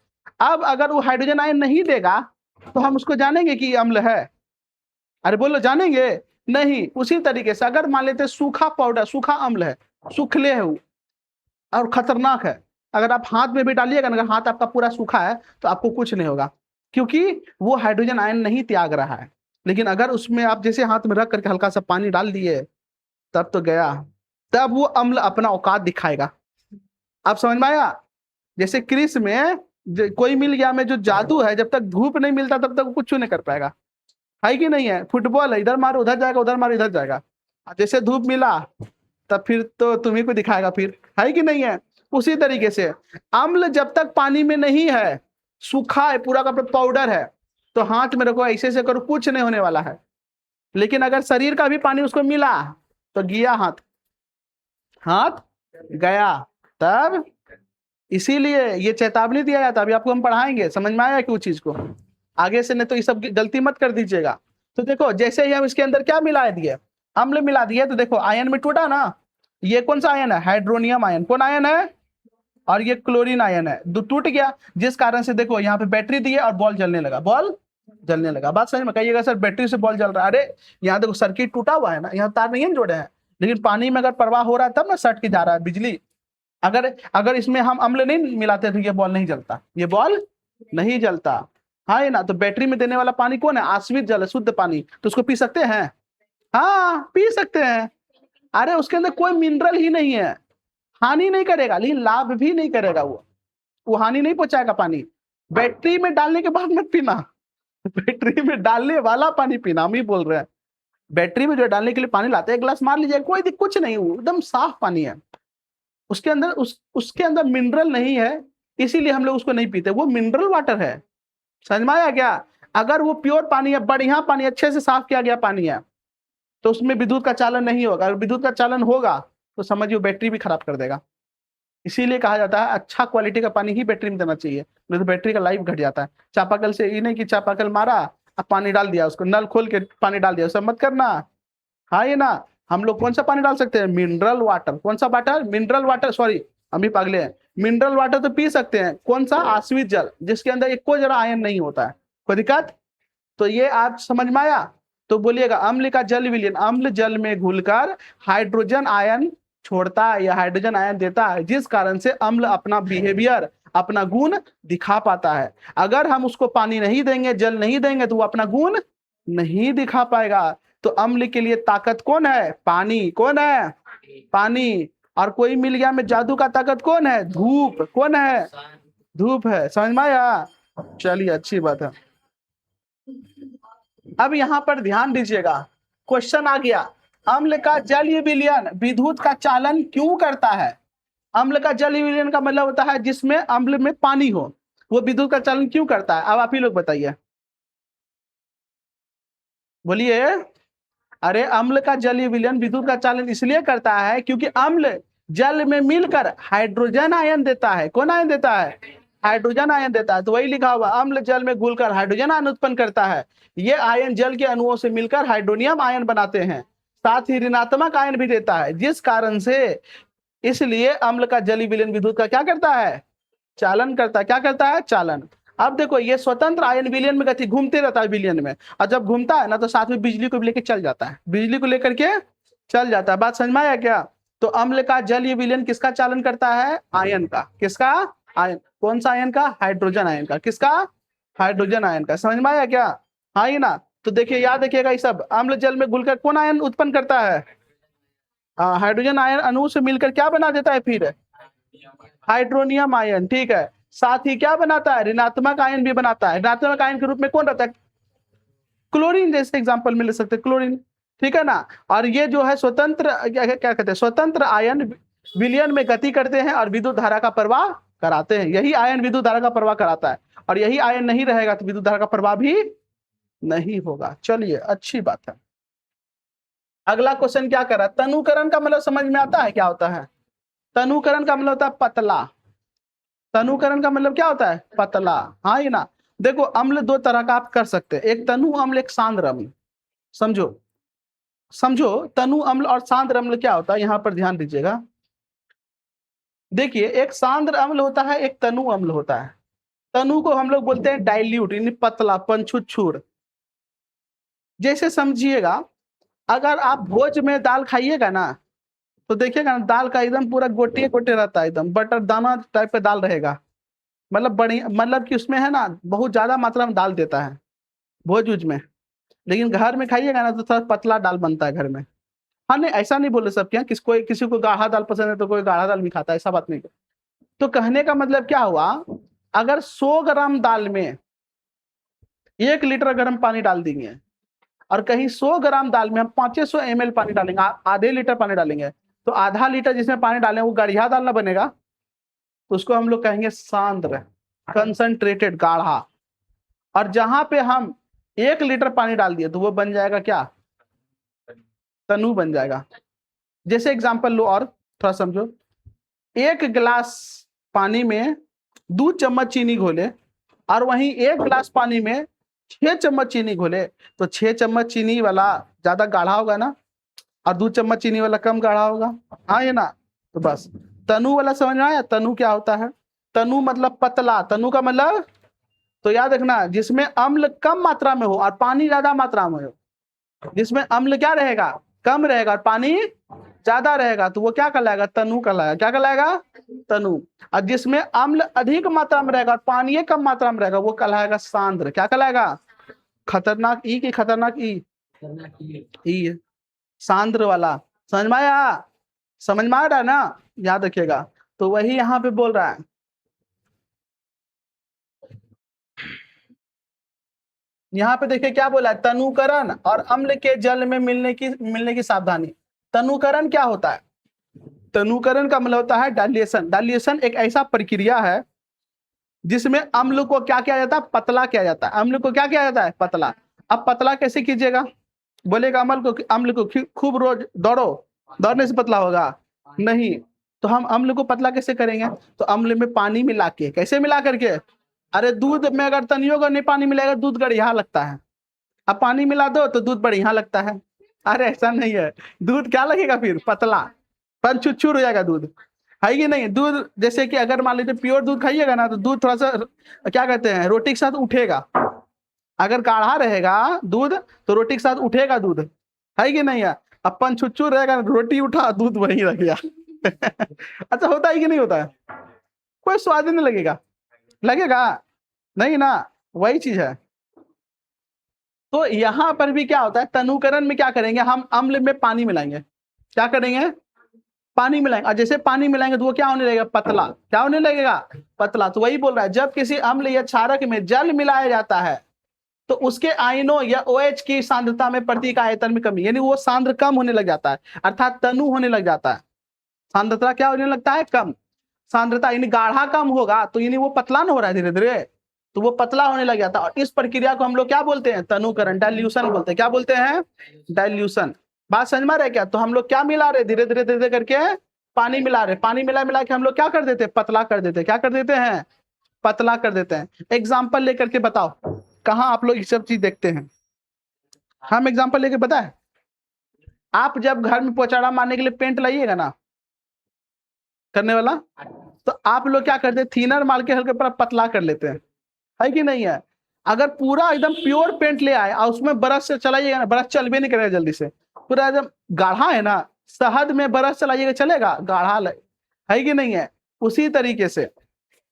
अब अगर वो हाइड्रोजन आयन नहीं देगा तो हम उसको जानेंगे कि अम्ल है? अरे बोलो, जानेंगे नहीं। उसी तरीके से अगर मान लेते सूखा पाउडर, सूखा अम्ल है, सूखले है वो और खतरनाक है, अगर आप हाथ में भी डालिएगा ना, अगर हाथ आपका पूरा सूखा है तो आपको कुछ नहीं होगा, क्योंकि वो हाइड्रोजन आयन नहीं त्याग रहा है। लेकिन अगर उसमें आप जैसे हाथ में रख करके हल्का सा पानी डाल दिए, तब तो गया, तब वो अम्ल अपना औकात दिखाएगा। आप समझ में आया? जैसे क्रिस में कोई मिल गया में जो जादू है, जब तक धूप नहीं मिलता तब तक वो कुछ नहीं कर पाएगा, है कि नहीं है? फुटबॉल है, इधर मारो उधर जाएगा, उधर मारो इधर जाएगा। जैसे धूप मिला तब फिर तो तुम्ही को दिखाएगा, फिर है कि नहीं है? उसी तरीके से अम्ल जब तक पानी में नहीं है, सूखा है, पूरा का पूरा पाउडर है, तो हाथ में रखो, ऐसे से करो, कुछ नहीं होने वाला है। लेकिन अगर शरीर का भी पानी उसको मिला तो गया हाथ, हाथ गया तब, इसीलिए ये चेतावनी दिया जाता है। अभी आपको हम पढ़ाएंगे, समझ में आया क्यों चीज को आगे से, नहीं तो ये सब गलती मत कर दीजिएगा। तो देखो जैसे ही हम इसके अंदर क्या मिला दिए, अम्ल मिला दिए, तो देखो आयन में टूटा ना, ये कौन सा आयन है, हाइड्रोनियम आयन। कौन आयन है, और ये क्लोरीन आयन है, टूट गया, जिस कारण से देखो यहाँ पे बैटरी दिए और बॉल जलने लगा, बॉल जलने लगा। बात समझ में, कहिएगा सर बैटरी से बॉल जल रहा है, अरे यहाँ देखो सर्किट टूटा हुआ है ना, यहाँ तार नहीं जोड़े हैं, लेकिन पानी में अगर प्रवाह हो रहा है तब ना सट के जा रहा है बिजली। अगर अगर इसमें हम अम्ल नहीं मिलाते तो ये बॉल नहीं जलता, ये बॉल नहीं जलता। हाँ ये ना, तो बैटरी में देने वाला पानी कौन है, आश्रित जल है, शुद्ध पानी, तो उसको पी सकते हैं, हाँ पी सकते हैं। अरे उसके अंदर कोई मिनरल ही नहीं है, हानि नहीं करेगा, लेकिन लाभ भी नहीं करेगा, वो हानि नहीं पहुंचाएगा पानी। बैटरी में डालने के बाद मत पीना, बैटरी में डालने वाला पानी पीना, हम ही बोल रहे हैं। बैटरी में जो डालने के लिए पानी लाते हैं, एक गिलास मार लीजिए, कोई कुछ नहीं, वो एकदम साफ पानी है, उसके अंदर उसके अंदर मिनरल नहीं है, इसीलिए हम लोग उसको नहीं पीते, वो मिनरल वाटर है। समझ में आया क्या, अगर वो प्योर पानी है, बढ़िया पानी, अच्छे से साफ किया गया पानी है, तो उसमें विद्युत का चालन नहीं होगा, अगर विद्युत का चालन होगा तो समझिए बैटरी भी खराब कर देगा। इसीलिए कहा जाता है अच्छा क्वालिटी का पानी ही बैटरी में देना चाहिए, नहीं तो बैटरी का लाइफ घट जाता है। चापाकल से ये नहीं कि चापाकल मारा, अब पानी डाल दिया, उसको नल खोल के पानी डाल दिया, सब मत करना। हाँ ये ना, हम लोग कौन सा पानी डाल सकते हैं, मिनरल वाटर। कौन सा वाटर, मिनरल वाटर, सॉरी हम भी पागले हैं, मिनरल वाटर तो पी सकते हैं। कौन सा, आश्रित जल, जिसके अंदर एक कोई जरा आयन नहीं होता है, कोई दिक्कत। तो ये आप समझ में आया। तो बोलिएगा अम्ल का जल विलयन, अम्ल जल में घुलकर हाइड्रोजन आयन छोड़ता है या हाइड्रोजन आयन देता है, जिस कारण से अम्ल अपना बिहेवियर, अपना गुण दिखा पाता है। अगर हम उसको पानी नहीं देंगे, जल नहीं देंगे, तो वो अपना गुण नहीं दिखा पाएगा। तो अम्ल के लिए ताकत कौन है, पानी। कौन है, पानी। और कोई मिल गया में जादू का ताकत कौन है, धूप। कौन है, धूप है। समझ में आया, चलिए अच्छी बात है। अब यहां पर ध्यान दीजिएगा, क्वेश्चन आ गया, अम्ल का जलीय विलयन विद्युत का चालन क्यों करता है। अम्ल का जलीय विलयन का मतलब होता है जिसमें अम्ल में पानी हो, वो विद्युत का चालन क्यों करता है। अब आप ही लोग बताइए, बोलिए। अरे अम्ल का जलीय विलयन विद्युत का चालन इसलिए करता है क्योंकि अम्ल जल में मिलकर हाइड्रोजन आयन देता है। कौन आयन देता है, हाइड्रोजन आयन देता है। तो वही लिखा हुआ, अम्ल जल में घुलकर हाइड्रोजन आयन उत्पन्न करता है। ये आयन जल के अणुओं से मिलकर हाइड्रोनियम आयन बनाते हैं, साथ ही ऋणात्मक आयन भी देता है, जिस कारण से, इसलिए अम्ल का जलीय विलयन विद्युत का क्या करता है, चालन करता है। क्या करता है, चालन। अब देखो ये स्वतंत्र आयन विलयन में गति घूमते रहता है विलयन में, और जब घूमता है ना तो साथ में बिजली को भी लेकर चल जाता है, बिजली को लेकर के चल जाता है। बात समझ में आया क्या। तो अम्ल का जलीय विलयन किसका चालन करता है, आयन का। किसका, आयन। कौन सा आयन का, हाइड्रोजन आयन का। किसका, हाइड्रोजन आयन का। समझ में आया क्या, हाँ ही ना। तो देखिए याद रखिएगा, ये सब अम्ल जल में घुलकर कौन आयन उत्पन्न करता है, हाइड्रोजन आयन अणु से मिलकर क्या बना देता है फिर, हाइड्रोनियम आयन। ठीक है, साथ ही क्या बनाता है, ऋणात्मक आयन भी बनाता है। ऋणात्मक आयन के रूप में कौन रहता है, क्लोरीन जैसे एग्जांपल मिल सकते हैं, क्लोरीन। ठीक है ना। और ये जो है स्वतंत्र, क्या कहते हैं, स्वतंत्र आयन विलयन में गति करते हैं और विद्युत धारा का प्रवाह कराते हैं। यही आयन विद्युत धारा का प्रवाह कराता है, और यही आयन नहीं रहेगा तो विद्युत धारा का प्रवाह भी नहीं होगा। चलिए अच्छी बात है। अगला क्वेश्चन क्या कर रहा है, तनुकरण का मतलब समझ में आता है क्या होता है। तनुकरण का मतलब होता है पतला। तनुकरण का मतलब क्या होता है, पतला। हाँ ये ना, देखो अम्ल दो तरह का आप कर सकते हैं, एक तनु अम्ल, एक सांद्र अम्ल। समझो, समझो तनु अम्ल और सांद्र अम्ल क्या होता है, यहां पर ध्यान दीजिएगा। देखिए एक सांद्र अम्ल होता है, एक तनु अम्ल होता है। तनु को हम लोग बोलते हैं डाइल्यूट, यानी पतला, पंछुछुर। जैसे समझिएगा, अगर आप भोज में दाल खाइएगा ना, तो देखिएगा ना दाल का एकदम पूरा गोटे गोटे रहता है, एकदम बटर दाना टाइप का दाल रहेगा। मतलब बढ़िया, मतलब कि उसमें है ना बहुत ज्यादा मात्रा में दाल देता है भोज उज में। लेकिन घर में खाइएगा ना तो थोड़ा पतला दाल बनता है घर में। हाँ नहीं, ऐसा नहीं बोले सबके यहाँ, किसी को गाढ़ा दाल पसंद है तो कोई गाढ़ा दाल भी खाता है, ऐसा बात नहीं। तो कहने का मतलब क्या हुआ, अगर 100 ग्राम दाल में 1 लीटर गर्म पानी डाल देंगे, और कहीं 100 ग्राम दाल में हम 500 ml पानी डालेंगे, आधे लीटर पानी डालेंगे, तो आधा लीटर जिसमें पानी डालें वो गाढ़िया दाल ना बनेगा, तो उसको हम लोग कहेंगे सांद्र, कंसंट्रेटेड, गाढ़ा। और जहां पे हम 1 लीटर पानी डाल दिए तो वो बन जाएगा क्या, तनु बन जाएगा। जैसे एग्जांपल लो, और थोड़ा समझो। 1 गिलास पानी में 2 चम्मच चीनी घोले और वहीं 1 गिलास पानी में 6 चम्मच चीनी घोले, तो 6 चम्मच चीनी वाला ज्यादा गाढ़ा होगा ना, और 2 चम्मच चीनी वाला कम गाढ़ा होगा। हाँ ये ना, तो बस तनु वाला समझ में आया। तनु क्या होता है? तनु मतलब पतला, तनु का मतलब, तो याद रखना जिसमें अम्ल कम मात्रा में हो और पानी ज्यादा मात्रा में हो, जिसमें अम्ल क्या रहेगा, कम रहेगा और पानी ज्यादा रहेगा, तो वो क्या कहलाएगा, तनु कहलाएगा। क्या कहलाएगा, तनु। और जिसमें अम्ल अधिक मात्रा में रहेगा और पानी कम मात्रा में रहेगा, वो कहलाएगा सांद्र। क्या कहलाएगा, खतरनाक ई की खतरनाक ई, ई है सांद्र वाला। समझ में आया, समझ में आ रहा है ना, याद रखिएगा। तो वही यहाँ पे बोल रहा है, यहाँ पे देखिए क्या बोला है, तनुकरण और अम्ल के जल में मिलने की सावधानी। तनुकरण क्या होता है? तनुकरण का मतलब होता है डाइल्यूशन। डाइल्यूशन एक ऐसा प्रक्रिया है जिसमें अम्ल को क्या किया जाता है, पतला किया जाता है। अम्ल को क्या किया जाता है, पतला। अब पतला कैसे कीजिएगा, बोलेगा अम्ल को खूब रोज दौड़ो, दौड़ने से पतला होगा, नहीं। तो हम अम्ल को पतला कैसे करेंगे, तो अम्ल में पानी मिला के, कैसे मिला करके, अरे दूध में अगर तनियों को नहीं पानी मिलाएगा दूध गढ़िया लगता है, अब पानी मिला दो तो दूध बढ़िया लगता है। अरे ऐसा नहीं है, दूध क्या लगेगा फिर, पतला, पंचुचूर हो जाएगा दूध, है कि नहीं। दूध जैसे कि अगर मान लीजिए प्योर दूध खाइएगा ना, तो दूध थोड़ा सा क्या कहते हैं, रोटी के साथ उठेगा। अगर गाढ़ा रहेगा दूध तो रोटी के साथ उठेगा दूध, है कि नहीं है। अब पंचुचूर रहेगा, रोटी उठा दूध वहीं रख गया। अच्छा होता है कि नहीं होता है, कोई स्वाद नहीं लगेगा, लगेगा नहीं ना, वही चीज है। तो यहां पर भी क्या होता है, तनुकरण में क्या करेंगे, हम अम्ल में पानी मिलाएंगे। क्या करेंगे, पानी मिलाएंगे, और जैसे पानी मिलाएंगे तो वो क्या होने लगेगा, पतला। क्या होने लगेगा, पतला। तो वही बोल रहा है, जब किसी अम्ल या क्षारक में जल मिलाया जाता है तो उसके आयनों या OH की सांद्रता में प्रति आयतन में कमी, यानी वो सांद्र कम होने लग जाता है, अर्थात तनु होने लग जाता है। सांद्रता क्या होने लगता है, कम। सांद्रता यानी गाढ़ा कम होगा तो यानी वो पतला न हो रहा है धीरे धीरे, तो वो पतला होने लग जाता है। और इस प्रक्रिया को हम लोग क्या बोलते हैं, तनुकरण, डाइल्यूशन बोलते हैं। क्या बोलते हैं, डाइल्यूशन। बात समझ में आ रहा है क्या। तो हम लोग क्या मिला रहे, धीरे धीरे धीरे करके पानी मिला रहे, पानी मिला मिला के हम लोग क्या कर देते हैं, पतला कर देते हैं। क्या कर देते हैं, पतला कर देते हैं। एग्जाम्पल लेकर के बताओ, कहाँ आप लोग ये सब चीज देखते हैं। हम एग्जाम्पल लेके बताए, आप जब घर में पोचाड़ा मारने के लिए पेंट लाइएगा ना, करने वाला, तो आप लोग क्या करते हैं, थीनर मार के हल्के पर पतला कर लेते हैं, है कि नहीं है। अगर पूरा एकदम प्योर पेंट ले आए और उसमें ब्रश से चलाइएगा ना, ब्रश चल भी नहीं करेगा जल्दी से, पूरा एकदम गाढ़ा है ना, शहद में ब्रश चलाइएगा चलेगा, गाढ़ा है कि नहीं है। उसी तरीके से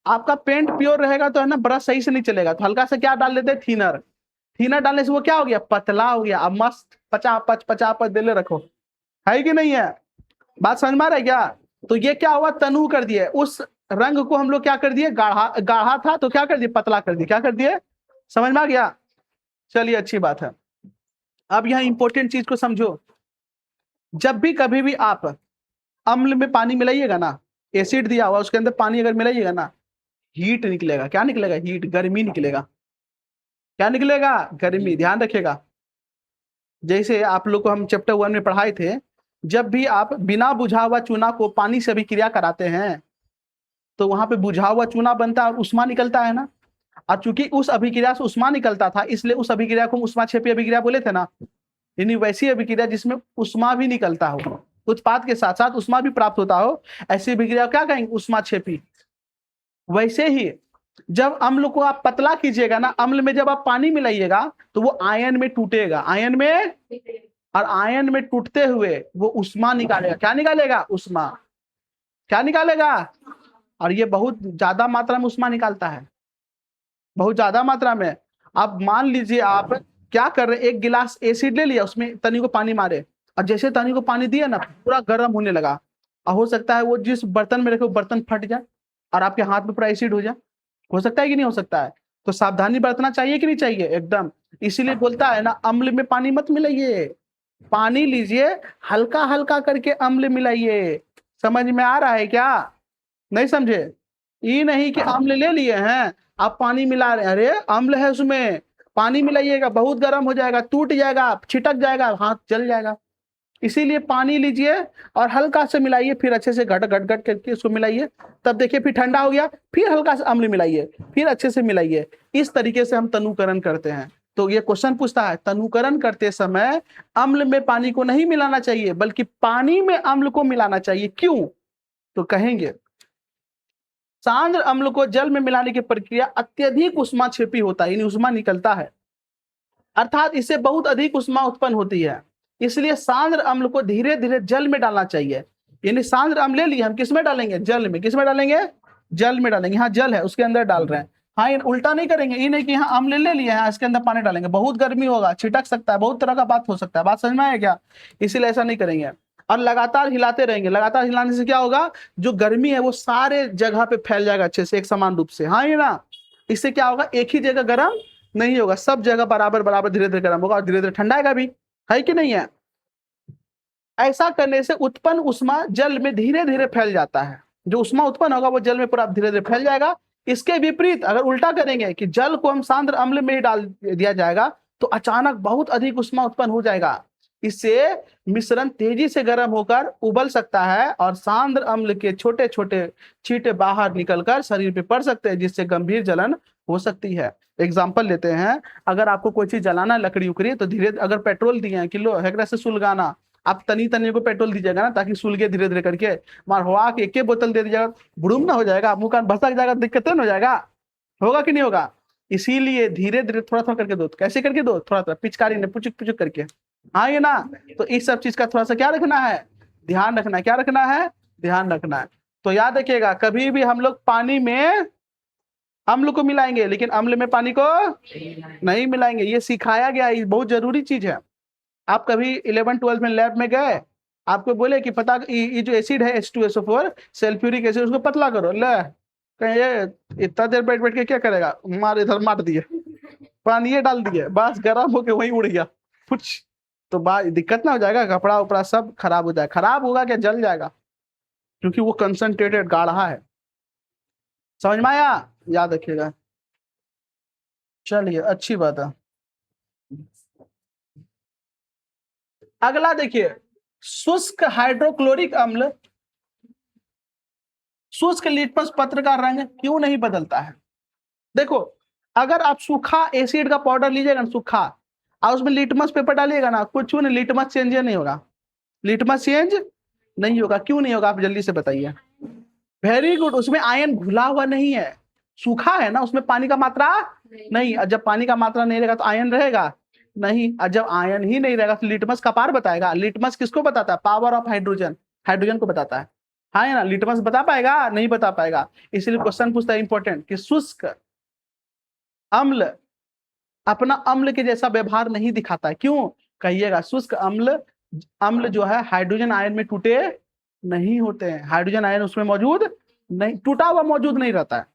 आपका पेंट प्योर रहेगा तो है ना, ब्रश सही से नहीं चलेगा, तो हल्का से क्या डाल देते हैं, थीनर। थीनर डालने से वो क्या हो गया, पतला हो गया। अब मस्त पचापच पचापच देले रखो, है कि नहीं है। बात समझ में आ रहा है क्या। तो ये क्या हुआ, तनु कर दिए, उस रंग को हम लोग क्या कर दिए, गाढ़ा गाढ़ा था तो क्या कर दिए, पतला कर दिए। क्या कर दिए, समझ में आ गया, चलिए अच्छी बात है। अब यहाँ इंपॉर्टेंट चीज को समझो, जब भी कभी भी आप अम्ल में पानी मिलाइएगा ना, एसिड दिया हुआ उसके अंदर पानी अगर मिलाइएगा ना, हीट निकलेगा। क्या निकलेगा, हीट, गर्मी निकलेगा। क्या निकलेगा, गर्मी। ध्यान रखिएगा, जैसे आप लोग को हम चैप्टर 1 में पढ़ाए थे, जब भी आप बिना बुझा हुआ चूना को पानी से अभिक्रिया कराते हैं तो वहां पे बुझा हुआ चूना बनता है और उष्मा निकलता है ना। और चूंकि उस अभिक्रिया से उष्मा निकलता था, इसलिए उस अभिक्रिया को उष्मा क्षेपी अभिक्रिया बोले थे ना। यानी वैसी अभिक्रिया जिसमें उष्मा भी निकलता हो, उत्पाद के साथ साथ उष्मा भी प्राप्त होता हो, ऐसी अभिक्रिया क्या कहेंगे, उष्मा क्षेपी। वैसे ही जब अम्ल को आप पतला कीजिएगा ना, अम्ल में जब आप पानी मिलाइएगा तो वो आयन में टूटेगा, आयन में, और आयन में टूटते हुए वो उष्मा निकालेगा। क्या निकालेगा, उष्मा। क्या निकालेगा, और ये बहुत ज्यादा मात्रा में उष्मा निकालता है, बहुत ज्यादा मात्रा में। अब मान लीजिए आप क्या कर रहे, 1 गिलास एसिड ले लिया, उसमें तनी को पानी मारे, और जैसे तनी को पानी दिया ना, पूरा गर्म होने लगा, और हो सकता है वो जिस बर्तन में रखे वो बर्तन फट जाए और आपके हाथ में पूरा एसिड हो जाए। हो सकता है कि नहीं हो सकता है। तो सावधानी बरतना चाहिए कि नहीं चाहिए, एकदम। इसीलिए बोलता है ना, अम्ल में पानी मत मिलाइए, पानी लीजिए, हल्का हल्का करके अम्ल मिलाइए। समझ में आ रहा है क्या, नहीं समझे। ये नहीं कि अम्ल ले लिए हैं आप पानी मिला रहे हैं, अरे अम्ल है उसमें, पानी मिलाइएगा, बहुत गर्म हो जाएगा, टूट जाएगा, छिटक जाएगा, हाथ जल जाएगा। इसीलिए पानी लीजिए और हल्का से मिलाइए, फिर अच्छे से घट घट घट करके उसको मिलाइए। तब देखिए फिर ठंडा हो गया, फिर हल्का से अम्ल मिलाइए, फिर अच्छे से मिलाइए। इस तरीके से हम तनुकरण करते हैं। तो ये क्वेश्चन पूछता है, तनुकरण करते समय अम्ल में पानी को नहीं मिलाना चाहिए, बल्कि पानी में अम्ल को मिलाना चाहिए। क्यों? तो कहेंगे सांद्र अम्ल को जल में मिलाने की प्रक्रिया अत्यधिक उष्मा क्षेपी होता है, यानी उष्मा निकलता है, अर्थात इससे बहुत अधिक उष्मा उत्पन्न होती है। इसलिए सांद्र अम्ल को धीरे धीरे जल में डालना चाहिए। यानी सांद्र अम्ल ले लिए, हम किस में डालेंगे? जल में। किस में डालेंगे? जल में डालेंगे। यहाँ जल है, उसके अंदर डाल रहे हैं। हाँ, ये उल्टा नहीं करेंगे, ये नहीं कि यहाँ अम्ल ले लिए हैं इसके अंदर पानी डालेंगे, बहुत गर्मी होगा, छिटक सकता है, बहुत तरह का बात हो सकता है। बात समझ में आया क्या? इसीलिए ऐसा नहीं करेंगे और लगातार हिलाते रहेंगे। लगातार हिलाने से क्या होगा? जो गर्मी है वो सारे जगह पे फैल जाएगा अच्छे से, एक समान रूप से। हाँ, ये ना, इससे क्या होगा? एक ही जगह गर्म नहीं होगा, सब जगह बराबर बराबर धीरे धीरे गर्म होगा और धीरे धीरे ठंडाएगा भी। है कि नहीं है? ऐसा करने से उत्पन्न उष्मा जल में धीरे धीरे फैल जाता है। जो उष्मा उत्पन्न होगा वो जल में पूरा धीरे धीरे फैल जाएगा। इसके विपरीत अगर उल्टा करेंगे कि जल को हम सांद्र अम्ल में ही डाल दिया जाएगा, तो अचानक बहुत अधिक उष्मा उत्पन्न हो जाएगा। इससे मिश्रण तेजी से गर्म होकर उबल सकता है और सांद्र अम्ल के छोटे छोटे छींटे बाहर निकलकर शरीर पे पड़ सकते हैं, जिससे गंभीर जलन हो सकती है। एग्जाम्पल लेते हैं, अगर आपको कोई चीज जलाना, लकड़ी उकड़ी, तो धीरे, अगर पेट्रोल दिए हैं किलो हेकरा से सुलगाना, आप तनी तनी को पेट्रोल दीजिएगा ना, ताकि सुलगे धीरे धीरे करके। मार हुआ कि एक बोतल दे दीजिएगा, बुड़ूम ना हो जाएगा, मुंह कान भसक जाएगा, दिक्कत हो जाएगा। होगा कि नहीं होगा? इसीलिए धीरे धीरे थोड़ा थोड़ा करके दो। कैसे करके दो? थोड़ा थोड़ा, पिचकारी ने पुचुक पुचुक करके। हाँ, ये ना, तो इस सब चीज का थोड़ा सा क्या रखना है? ध्यान रखना है। क्या रखना है? ध्यान रखना है। तो याद रखिएगा, कभी भी हम लोग पानी में अम्ल को मिलाएंगे, लेकिन अम्ल में पानी को नहीं मिलाएंगे। ये सिखाया गया है, बहुत जरूरी चीज है। आप कभी 11-12 में लैब में गए, आपको बोले कि पता ये जो एसिड है H2SO4 सल्फ्यूरिक एसिड, उसको पतला करो। ले, कहीं ये इतना देर बैठ बैठ के क्या करेगा? मार, इधर मार दिए, पानी डाल दिए, बस गर्म होके वहीं उड़ गया कुछ। तो बात दिक्कत ना हो जाएगा, कपड़ा उपड़ा सब खराब हो जाएगा। खराब होगा क्या? जल जाएगा, क्योंकि वो कंसंट्रेटेड गाढ़ा है। समझ में आया? याद रखिएगा। चलिए, अच्छी बात है। अगला देखिए, शुष्क हाइड्रोक्लोरिक अम्ल, शुष्क लिटमस पत्र का रंग क्यों नहीं बदलता है? देखो, अगर आप सूखा एसिड का पाउडर लीजिएगा ना, सूखा, और उसमें लिटमस पेपर डालिएगा ना, कुछ नहीं, लिटमस चेंज नहीं होगा। लिटमस चेंज नहीं होगा। क्यों नहीं होगा? आप जल्दी से बताइए। वेरी गुड, उसमें आयन घुला हुआ नहीं है, सूखा है ना, उसमें पानी का मात्रा नहीं। और जब पानी का मात्रा नहीं रहेगा तो आयन रहेगा नहीं, और जब आयन ही नहीं रहेगा तो लिटमस का पार बताएगा। लिटमस किसको बताता है? पावर ऑफ हाइड्रोजन, हाइड्रोजन को बताता है। हाँ, है ना? लिटमस बता पाएगा? नहीं बता पाएगा। इसलिए क्वेश्चन पूछता है इंपॉर्टेंट कि शुष्क अम्ल अपना अम्ल के जैसा व्यवहार नहीं दिखाता है। क्यों कहिएगा? शुष्क अम्ल, अम्ल जो है हाइड्रोजन आयन में टूटे नहीं होते हैं, हाइड्रोजन आयन उसमें मौजूद नहीं, टूटा हुआ मौजूद नहीं रहता है,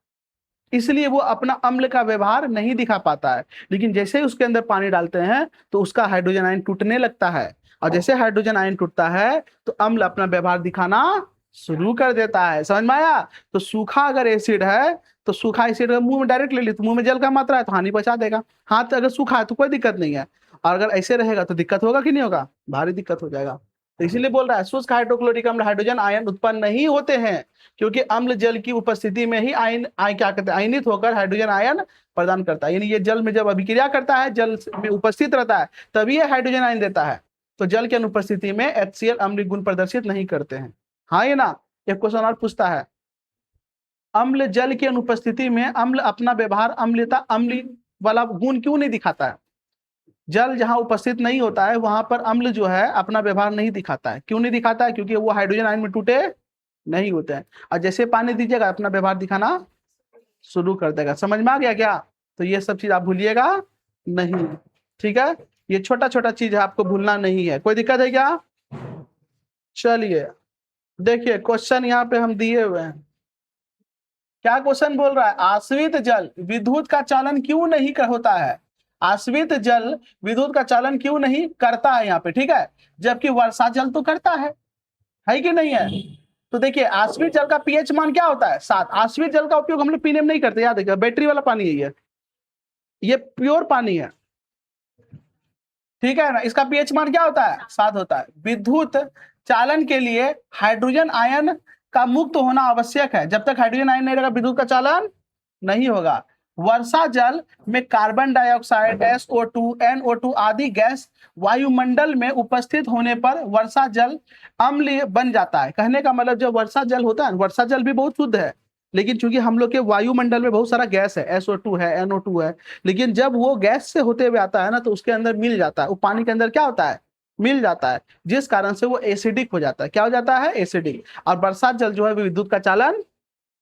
इसलिए वो अपना अम्ल का व्यवहार नहीं दिखा पाता है। लेकिन जैसे ही उसके अंदर पानी डालते हैं तो उसका हाइड्रोजन आयन टूटने लगता है, और जैसे हाइड्रोजन आयन टूटता है तो अम्ल अपना व्यवहार दिखाना शुरू कर देता है। समझ में आया? तो सूखा अगर एसिड है तो सूखा एसिड अगर मुंह में डायरेक्ट ले ली तो मुंह में जल का मात्रा है तो हानि पहुंचा देगा। हाथ अगर सूखा है तो कोई दिक्कत नहीं है, और अगर ऐसे रहेगा तो दिक्कत होगा कि नहीं होगा? भारी दिक्कत हो जाएगा। तो इसीलिए बोल रहा है शुष्क हाइड्रोक्लोरिक अम्ल हाइड्रोजन आयन उत्पन्न नहीं होते हैं, क्योंकि अम्ल जल की उपस्थिति में ही क्या कहते हैं, आयनित होकर हाइड्रोजन आयन प्रदान करता है। यानी ये जल में जब अभिक्रिया करता है, जल में उपस्थित रहता है, तभी ये हाइड्रोजन आयन देता है। तो जल की अनुपस्थिति में HCl अम्लीय गुण प्रदर्शित नहीं करते हैं। हाँ, ये ना, एक क्वेश्चन और पूछता है, अम्ल जल की अनुपस्थिति में अम्ल अपना व्यवहार अम्लता अम्लीय वाला गुण क्यों नहीं दिखाता है? जल जहां उपस्थित नहीं होता है वहां पर अम्ल जो है अपना व्यवहार नहीं दिखाता है। क्यों नहीं दिखाता है? क्योंकि वो हाइड्रोजन आयन में टूटे नहीं होते हैं, और जैसे पानी दीजिएगा अपना व्यवहार दिखाना शुरू कर देगा। समझ में आ गया क्या? तो ये सब चीज आप भूलिएगा नहीं, ठीक है? ये छोटा छोटा चीज है, आपको भूलना नहीं है। कोई दिक्कत है क्या? चलिए देखिए, क्वेश्चन यहाँ पे हम दिए हुए हैं। क्या क्वेश्चन बोल रहा है? आश्रित जल विद्युत का चालन क्यों नहीं होता है? आश्रित जल विद्युत का चालन क्यों नहीं करता है यहाँ पे, ठीक है? जबकि वर्षा जल तो करता है कि नहीं है? तो देखिए, आश्रित जल का पीएच मान क्या होता है? 7। आश्रित जल का उपयोग हम लोग पीने में नहीं करते, याद रखिएगा, बैटरी वाला पानी है ये प्योर पानी है। ठीक है ना। इसका पीएच मान क्या होता है? 7 होता है। विद्युत चालन के लिए हाइड्रोजन आयन का मुक्त होना आवश्यक है। जब तक हाइड्रोजन आयन नहीं रहेगा विद्युत का चालन नहीं होगा। वर्षा जल में कार्बन डाइऑक्साइड, SO2, NO2 आदि गैस वायुमंडल में उपस्थित होने पर वर्षा जल अम्लीय बन जाता है। कहने का मतलब जो वर्षा जल होता है, वर्षा जल भी बहुत शुद्ध है, लेकिन चूंकि हम लोग के वायुमंडल में बहुत सारा गैस है, SO2 है, NO2 है, लेकिन जब वो गैस से होते हुए आता है ना, तो उसके अंदर मिल जाता है, वो पानी के अंदर क्या होता है? मिल जाता है, जिस कारण से वो एसिडिक हो जाता है। क्या हो जाता है? एसिडिक। और बरसात जल जो है विद्युत का चालन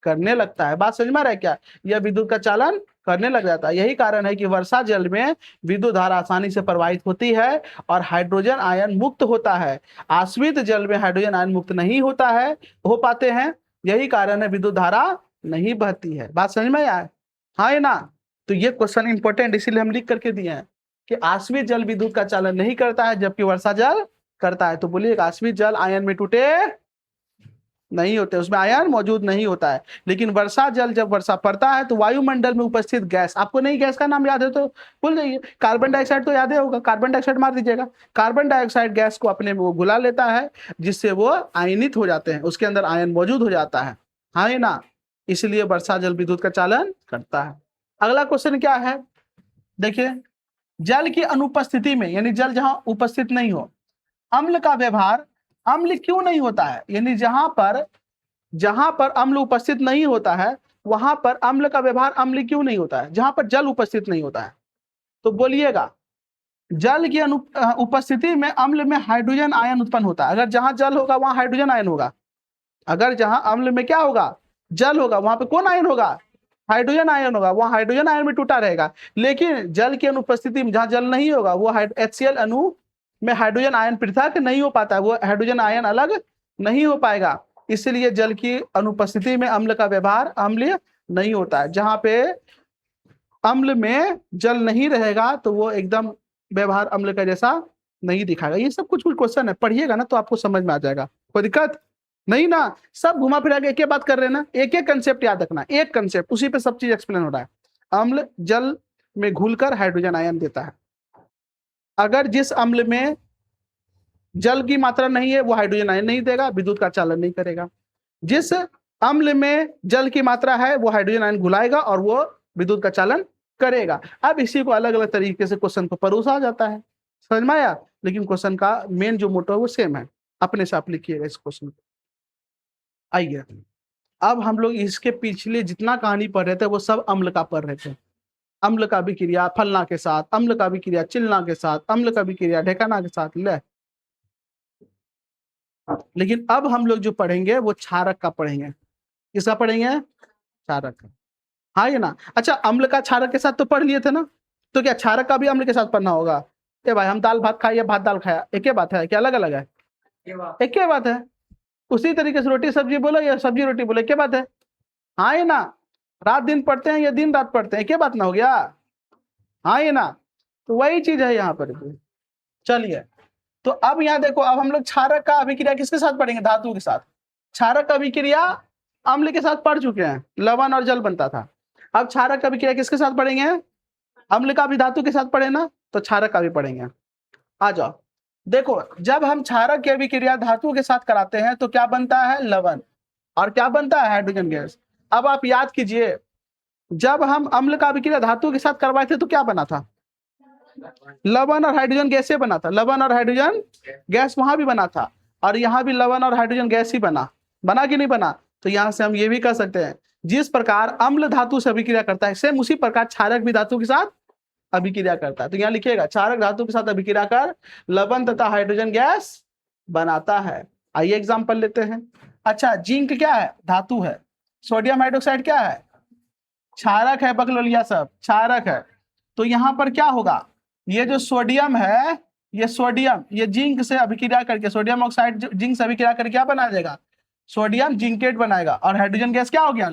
करने लगता है। बात समझ में आ रहा है क्या? यह विद्युत का चालन करने लग जाता है। यही कारण है कि वर्षा जल में विद्युत धारा आसानी से प्रवाहित होती है और हाइड्रोजन आयन मुक्त होता है। आश्रित जल में हाइड्रोजन आयन मुक्त नहीं होता है, हो पाते हैं। यही कारण है विद्युत धारा नहीं बहती है। बात समझ में आया? हाँ है ना। तो ये क्वेश्चन इंपॉर्टेंट इसीलिए हम लिख करके दिए हैं कि आश्रित जल विद्युत का चालन नहीं करता है, जबकि वर्षा जल करता है। तो बोलिए आश्रित जल आयन में टूटे नहीं होते, उसमें आयन मौजूद नहीं होता है। लेकिन वर्षा जल जब वर्षा पड़ता है तो वायुमंडल में उपस्थित गैस, आपको नहीं गैस का नाम याद है तो भूल जाइए। कार्बन डाइऑक्साइड तो याद ही होगा, कार्बन डाइऑक्साइड मार दीजिएगा। कार्बन डाइऑक्साइड गैस को अपने में वो घुला लेता है, जिससे वो आयनित हो जाते हैं, उसके अंदर आयन मौजूद हो जाता है। हाँ है ना। इसलिए वर्षा जल विद्युत का चालन करता है। अगला क्वेश्चन क्या है, देखिए, जल की अनुपस्थिति में, यानी जल जहां उपस्थित नहीं हो, अम्ल का व्यवहार अम्ल क्यों नहीं होता है? यानी जहां पर अम्ल उपस्थित नहीं होता है वहां पर अम्ल का व्यवहार अम्ल क्यों नहीं होता है, जहां पर जल उपस्थित नहीं होता है? तो बोलिएगा, जल की उपस्थिति में अम्ल में हाइड्रोजन आयन उत्पन्न होता है। अगर जहां जल होगा वहां हाइड्रोजन आयन होगा। अगर जहां अम्ल में क्या होगा? जल होगा, वहां पे कौन आयन होगा? हाइड्रोजन आयन होगा, वहां हाइड्रोजन आयन में टूटा रहेगा। लेकिन जल की अनुपस्थिति में जहां जल नहीं होगा वो HCl अणु में हाइड्रोजन आयन पृथक नहीं हो पाता है, वो हाइड्रोजन आयन अलग नहीं हो पाएगा। इसलिए जल की अनुपस्थिति में अम्ल का व्यवहार अम्लीय नहीं होता है। जहां पे अम्ल में जल नहीं रहेगा तो वो एकदम व्यवहार अम्ल का जैसा नहीं दिखाएगा। ये सब कुछ कुछ क्वेश्चन है, पढ़िएगा ना तो आपको समझ में आ जाएगा, कोई दिक्कत नहीं ना। सब घुमा फिरा के एक ही बात कर रहे हैं ना, एक एक कंसेप्ट याद रखना, एक कंसेप्ट, उसी पे सब चीज एक्सप्लेन हो रहा है। अम्ल जल में घुलकर हाइड्रोजन आयन देता है। अगर जिस अम्ल में जल की मात्रा नहीं है वो हाइड्रोजन आयन नहीं देगा, विद्युत का चालन नहीं करेगा। जिस अम्ल में जल की मात्रा है वो हाइड्रोजन आयन घुलाएगा और वो विद्युत का चालन करेगा। अब इसी को अलग अलग तरीके से क्वेश्चन को परोसा जाता है, समझ में आया। लेकिन क्वेश्चन का मेन जो मोटो है वो सेम है, अपने से आप लिखिएगा इस क्वेश्चन को। आइए, अब हम लोग इसके पिछले जितना कहानी पढ़ रहे थे वो सब अम्ल का पढ़ रहे थे। अम्ल का विक्रिया फलना के साथ, अम्ल का विक्रिया चिलना के साथ, अम्ल का विक्रिया ढेकाना के साथ, ले। लेकिन अब हम लोग जो पढ़ेंगे वो क्षारक का पढ़ेंगे। किसका पढ़ेंगे? क्षारक का। हाँ ये ना। अच्छा, अम्ल का क्षारक के साथ तो पढ़ लिए थे ना, तो क्या क्षारक का भी अम्ल के साथ पढ़ना होगा? ए भाई, हम दाल भात खाए या भात दाल खाया, एक ही बात है क्या? अलग अलग है? एक ही बात है। उसी तरीके से रोटी सब्जी बोलो या सब्जी रोटी बोलो, एक ही बात है। हाँ ये ना। रात दिन पढ़ते हैं या दिन रात पढ़ते हैं, एक ही बात ना हो गया। हाँ ये ना। तो वही चीज है यहाँ पर भी। चलिए, तो अब यहाँ देखो, अब हम लोग क्षारक का अभिक्रिया किसके साथ पढ़ेंगे? धातु के साथ। क्षारक का अभिक्रिया अम्ल के साथ पढ़ चुके हैं, लवण और जल बनता था। अब क्षारक का अभिक्रिया किसके साथ पढ़ेंगे? अम्ल का भी धातु के साथ पढ़े ना, तो क्षारक का भी पढ़ेंगे। आ जाओ, देखो, जब हम क्षारक की अभिक्रिया धातु के साथ कराते हैं तो क्या बनता है? लवण। और क्या बनता है? Hydrogen gas. अब आप याद कीजिए, जब हम अम्ल का अभिक्रिया धातु के साथ करवाए थे तो क्या बना था? लवण और हाइड्रोजन गैस से बना था। लवण और हाइड्रोजन गैस वहां भी बना था, और यहाँ भी लवण और हाइड्रोजन गैस ही बना कि नहीं बना? तो यहाँ से हम ये भी कह सकते हैं, जिस प्रकार अम्ल धातु से अभिक्रिया करता है, सेम उसी प्रकार क्षारक भी धातु के साथ अभिक्रिया करता है। तो यहाँ लिखिएगा, क्षारक धातु के साथ अभिक्रिया कर लवण तथा हाइड्रोजन गैस बनाता है। आइए एग्जाम्पल लेते हैं। अच्छा, जिंक क्या है? धातु है। सोडियम हाइड्रोक्साइड क्या है? क्षारक है। बकलोलिया सब क्षारक है। तो यहाँ पर क्या होगा? ये जो सोडियम है, ये सोडियम ये जिंक से अभिक्रिया करके, सोडियम ऑक्साइड जिंक से अभिक्रिया करके क्या बना जाएगा? सोडियम जिंकेट बनाएगा। और हाइड्रोजन गैस क्या हो गया?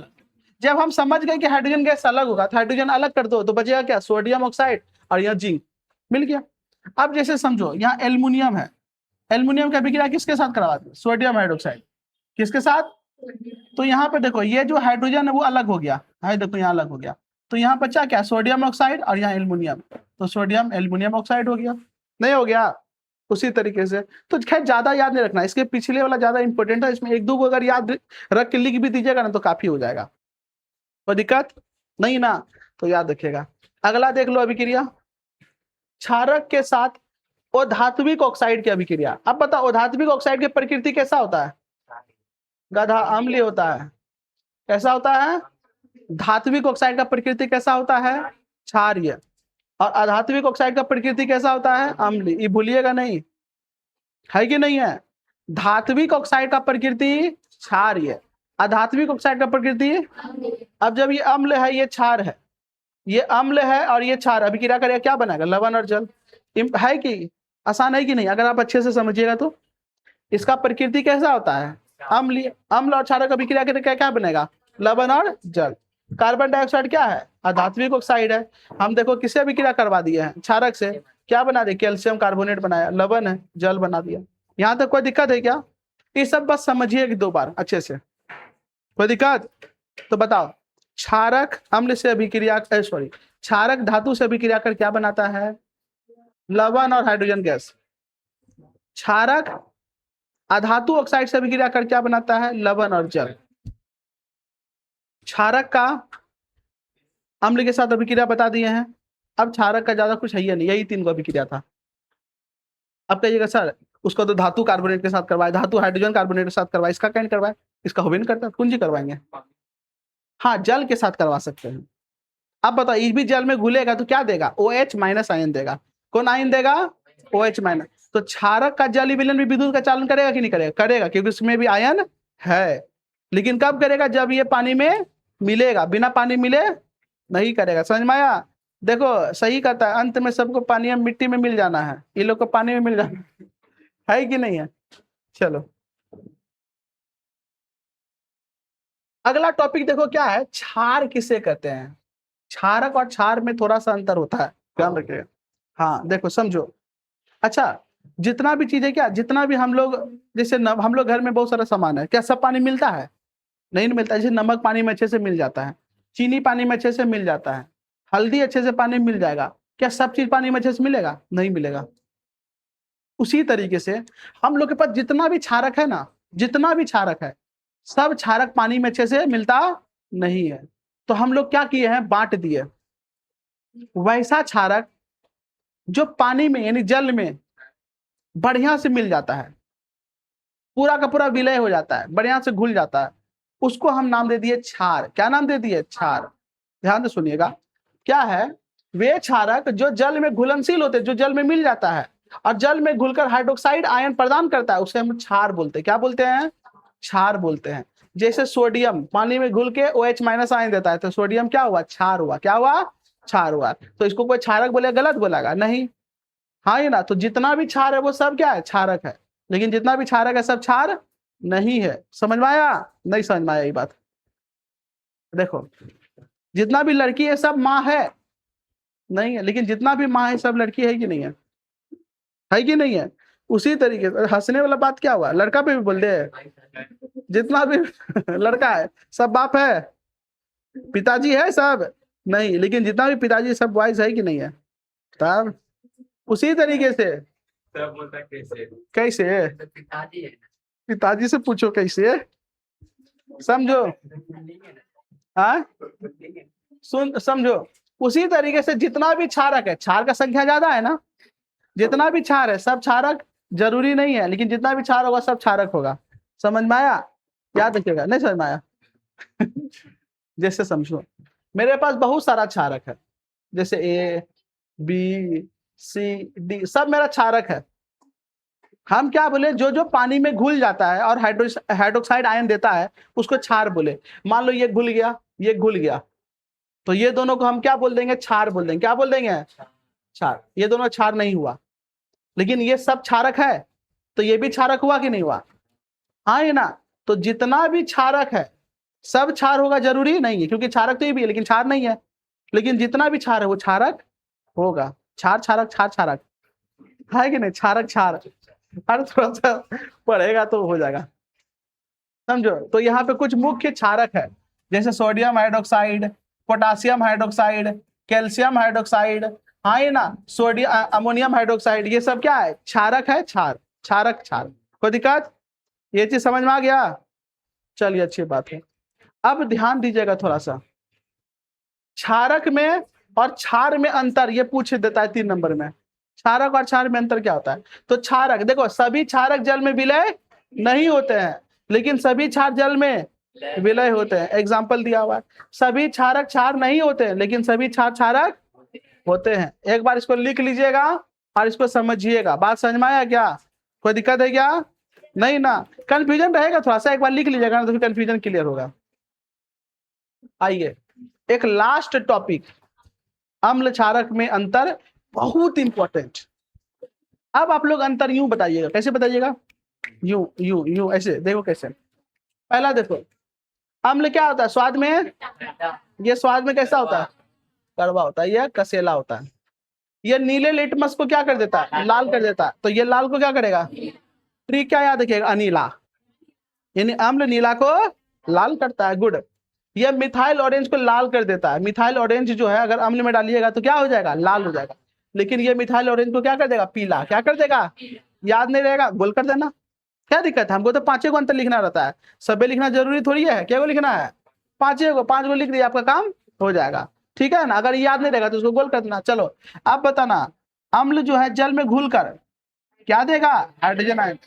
जब हम समझ गए कि हाइड्रोजन गैस अलग होगा तो हाइड्रोजन अलग कर दो तो बचेगा क्या? सोडियम ऑक्साइड और यहाँ जिंक मिल गया। अब जैसे समझो, यहाँ एल्युमिनियम है। एल्युमिनियम का अभिक्रिया किसके साथ करवाते हैं? Sodium hydroxide. किसके साथ? तो यहाँ पे देखो, ये जो हाइड्रोजन है वो अलग हो गया है, देखो यहाँ अलग हो गया। तो यहाँ बचा क्या? सोडियम ऑक्साइड और यहाँ एल्युमिनियम। तो सोडियम एल्युमिनियम ऑक्साइड हो गया। नहीं हो गया? उसी तरीके से तो खैर ज्यादा याद नहीं रखना, इसके पिछले वाला ज्यादा इंपॉर्टेंट है, इसमें एक दो को अगर याद रख के लिख भी दीजिएगा ना तो काफी हो जाएगा। कोई दिक्कत नहीं ना? तो याद रखिएगा। अगला देख लो अभिक्रिया, क्षारक के साथ अधात्विक ऑक्साइड की अभिक्रिया। अब बताओ अधात्विक ऑक्साइड की प्रकृति कैसा होता है? गधा अम्लीय होता है। कैसा होता है? धात्विक ऑक्साइड का प्रकृति कैसा होता है? क्षारीय। और अधात्विक ऑक्साइड का प्रकृति कैसा होता है? अम्लीय। ये भूलिएगा नहीं, है कि नहीं है? धात्विक ऑक्साइड का प्रकृति क्षारीय, अधात्विक ऑक्साइड का प्रकृति। अब जब ये अम्ल है, ये क्षार है, ये अम्ल है और ये क्षार, अभिक्रिया करेगा क्या बनेगा? लवण और जल। है कि आसान है कि नहीं? अगर आप अच्छे से समझिएगा तो इसका प्रकृति कैसा होता है? अम्लीय। अम्ल और क्षारक अभिक्रिया करके क्या बनेगा? लवण और जल। कार्बन डाइऑक्साइड क्या है? अधात्विक ऑक्साइड है। हम देखो किसे अभिक्रिया करवा दिए हैं? क्षारक से। क्या बना दिया? कैल्शियम कार्बोनेट बनाया, लवण है, जल बना दिया। यहाँ तक कोई दिक्कत है क्या? ये सब बस समझिए कि 2 बार अच्छे से। कोई दिक्कत? तो बताओ, क्षारक अम्ल से अभिक्रिया क्षारक धातु से अभिक्रिया कर क्या बनाता है? लवण और हाइड्रोजन गैस। क्षारक अधातु ऑक्साइड से अभिक्रिया कर क्या बनाता है? लवण और जल। क्षारक का अम्ल के साथ अभिक्रिया बता दिए हैं। अब क्षारक का ज्यादा कुछ है ही नहीं, यही 3 को अभिक्रिया था। अब कहिएगा सर उसको तो धातु कार्बोनेट के साथ करवाए, धातु हाइड्रोजन कार्बोनेट के साथ करवाए, इसका क्या नहीं करवाए? इसका होबे नहीं करता, कौन जी करवाएंगे? हाँ, जल के साथ करवा सकते हैं। अब बताओ इस भी जल में घुलेगा तो क्या देगा? OH माइनस आयन देगा। कौन आयन देगा? OH minus. तो क्षारक का जल विलयन भी विद्युत का चालन करेगा कि नहीं करेगा? करेगा, क्योंकि उसमें भी आयन है। लेकिन कब करेगा? जब ये पानी में मिलेगा, बिना पानी मिले नहीं करेगा। समझ में आया? देखो सही कहता है, अंत में सबको पानी मिट्टी में मिल जाना है, ये लोग को पानी में मिल जाना है कि नहीं है? चलो अगला टॉपिक देखो क्या है, क्षार किसे कहते हैं? क्षारक और क्षार में थोड़ा सा अंतर होता है, ध्यान रखिएगा। हाँ देखो समझो, अच्छा जितना भी चीजें क्या, जितना भी हम लोग जैसे हम लोग घर में बहुत सारा सामान है, क्या सब पानी मिलता है? नहीं मिलता। जैसे नमक पानी में अच्छे से मिल जाता है, चीनी पानी में अच्छे से मिल जाता है, हल्दी अच्छे से पानी में मिल जाएगा। क्या सब चीज पानी में अच्छे से मिलेगा? नहीं मिलेगा। उसी तरीके से हम लोग के पास जितना भी क्षारक है ना, जितना भी क्षारक है, सब क्षारक पानी में अच्छे से मिलता नहीं है। तो हम लोग क्या किए हैं? बांट दिए। वैसा क्षारक जो पानी में यानी जल में बढ़िया से मिल जाता है, पूरा का पूरा विलय हो जाता है, बढ़िया से घुल जाता है, उसको हम नाम दे दिए क्षार। क्या नाम दे दिए? क्षार। ध्यान से सुनिएगा, क्या है? वे क्षारक जो जल में घुलनशील होते हैं, जो जल में मिल जाता है और जल में घुलकर हाइड्रोक्साइड आयन प्रदान करता है, उसे हम क्षार बोलते हैं। क्या बोलते हैं? क्षार बोलते हैं। जैसे सोडियम पानी में घुल के OH माइनस आयन देता है, तो सोडियम क्या हुआ? क्षार हुआ। क्या हुआ? क्षार हुआ। तो इसको कोई क्षारक बोले गलत बोलेगा? नहीं। हाँ ये ना, तो जितना भी क्षार है वो सब क्या है? क्षारक है। लेकिन जितना भी क्षारक है सब क्षार नहीं है। समझ में आया? नहीं समझ में आया ये बात? देखो जितना भी लड़की है सब माँ है? नहीं है। लेकिन जितना भी माँ है सब लड़की है कि नहीं है? है कि नहीं है? उसी तरीके से हंसने वाला बात क्या हुआ? लड़का पे भी बोल दे, जितना भी लड़का है सब बाप है, पिताजी है सब नहीं। लेकिन जितना भी पिताजी सब बॉयज है कि नहीं है? तब उसी तरीके से कैसे? पिताजी से पूछो कैसे, समझो। हाँ सुन समझो, उसी तरीके से जितना भी क्षारक है, क्षार का संख्या ज्यादा है ना, जितना भी क्षार है सब क्षारक जरूरी नहीं है, लेकिन जितना भी क्षार होगा सब क्षारक होगा। समझ में आया? याद रखिएगा। नहीं समझ में आया? जैसे समझो मेरे पास बहुत सारा क्षारक है, जैसे A B C D सब मेरा क्षारक है। हम क्या बोले? जो जो पानी में घुल जाता है और हाइड्रोक्साइड आयन देता है उसको क्षार बोले। मान लो ये घुल गया, ये घुल गया, तो ये दोनों को हम क्या बोल देंगे? क्षार बोल देंगे। क्या बोल देंगे? क्षार। ये दोनों क्षार नहीं हुआ, लेकिन ये सब क्षारक है, तो ये भी क्षारक हुआ कि नहीं हुआ? हाँ ये ना, तो जितना भी क्षारक है सब क्षार होगा जरूरी नहीं है, क्योंकि क्षारक तो ये भी है लेकिन क्षार नहीं है। लेकिन जितना भी क्षार है वो क्षारक होगा। क्षार क्षारक क्षार क्षारक है कि नहीं? क्षारक क्षार। अरे थोड़ा सा पढ़ेगा तो हो जाएगा, समझो। तो यहाँ पे कुछ मुख्य क्षारक है, जैसे sodium hydroxide, potassium hydroxide, calcium hydroxide, हाँ ये ना, सोडियम अमोनियम हाइड्रोक्साइड, ये सब क्या है, क्षारक है, क्षार, क्षारक क्षार। कोई दिक्कत, ये चीज समझ में आ गया? चलिए अच्छी बात है। अब ध्यान दीजिएगा थोड़ा सा, क्षारक में और क्षार में अंतर ये पूछ देता है 3 नंबर में। क्षारक और क्षार में अंतर क्या होता है? तो क्षारक, देखो सभी क्षारक जल में विलय नहीं होते हैं, लेकिन सभी क्षार जल में विलय होते हैं। एग्जाम्पल दिया हुआ है, सभी क्षारक क्षार नहीं होते हैं, लेकिन सभी क्षार क्षारक होते हैं। एक बार इसको लिख लीजिएगा और इसको समझिएगा। बात समझ में आया क्या? कोई दिक्कत है क्या? नहीं ना, कंफ्यूजन रहेगा थोड़ा सा, एक बार लिख लीजिएगा ना तो फिर कंफ्यूजन क्लियर होगा। आइए एक लास्ट टॉपिक, अम्ल क्षारक में अंतर, बहुत इंपॉर्टेंट। अब आप लोग अंतर यूं बताइएगा, कैसे बताइएगा? यूं यूं यूं, ऐसे देखो कैसे। पहला देखो, अम्ल क्या होता है स्वाद में? ये स्वाद में कैसा होता है? कड़वा होता है, यह कसेला होता है। ये नीले लिटमस को क्या कर देता है? लाल कर देता है। तो ये लाल को क्या करेगा? ट्रिक क्या याद रखिएगा, अनीला, यानी अम्ल नीला को लाल करता है। गुड। ये मिथाइल ऑरेंज को लाल कर देता है। मिथाइल ऑरेंज जो है अगर अम्ल में डालिएगा तो क्या हो जाएगा? लाल हो जाएगा। लेकिन ये मिथाइल ऑरेंज को क्या कर देगा? पीला। क्या कर देगा? याद नहीं रहेगा, गोल कर देना। क्या दिक्कत है? हमको तो 5 को अंतर लिखना रहता है, सबे लिखना जरूरी थोड़ी है। क्या को लिखना है? 5 को, 5 को लिख दिया, आपका काम हो जाएगा। ठीक है ना? अगर याद नहीं रहेगा तो उसको गोल कर देना। चलो अब बताना, अम्ल जो है जल में घुलकर क्या देगा? Hydrogen ion.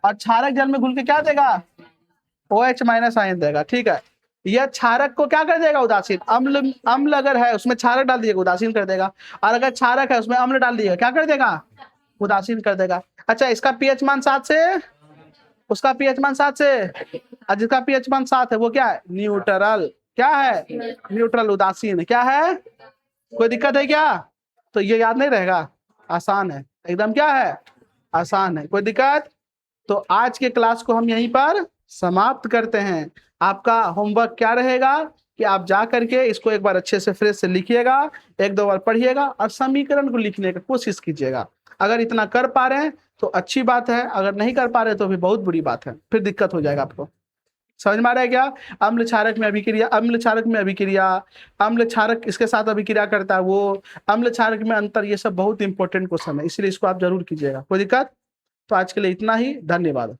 और क्षारक जल में घुल के क्या देगा? OH माइनस आयन देगा। ठीक है, यह क्षारक को क्या कर देगा? उदासीन। अम्ल, अम्ल अगर है उसमें क्षारक डाल दीजिएगा, उदासीन कर देगा। और अगर क्षारक है उसमें अम्ल डाल दीजिएगा, क्या कर देगा? उदासीन कर देगा। अच्छा, इसका पीएच मान 7 से, उसका पीएच मान 7 से, और जिसका पीएच मान 7 है वो क्या है? न्यूट्रल। क्या है? न्यूट्रल, उदासीन। क्या है? कोई दिक्कत है क्या? तो ये याद नहीं रहेगा, आसान है एकदम। क्या है? आसान है। कोई दिक्कत? तो आज के क्लास को हम यहीं पर समाप्त करते हैं। आपका होमवर्क क्या रहेगा कि आप जा करके इसको एक बार अच्छे से फ्रेश से लिखिएगा, 1-2 बार पढ़िएगा और समीकरण को लिखने की कोशिश कीजिएगा। अगर इतना कर पा रहे हैं तो अच्छी बात है, अगर नहीं कर पा रहे तो भी बहुत बुरी बात है, फिर दिक्कत हो जाएगा आपको। समझ में आ रहा है क्या? अम्ल क्षारक में अभिक्रिया, अम्ल क्षारक में अभिक्रिया, अम्ल क्षारक इसके साथ अभिक्रिया करता है वो, अम्ल क्षारक में अंतर, ये सब बहुत इंपॉर्टेंट क्वेश्चन है, इसलिए इसको आप जरूर कीजिएगा। कोई दिक्कत? तो आज के लिए इतना ही, धन्यवाद।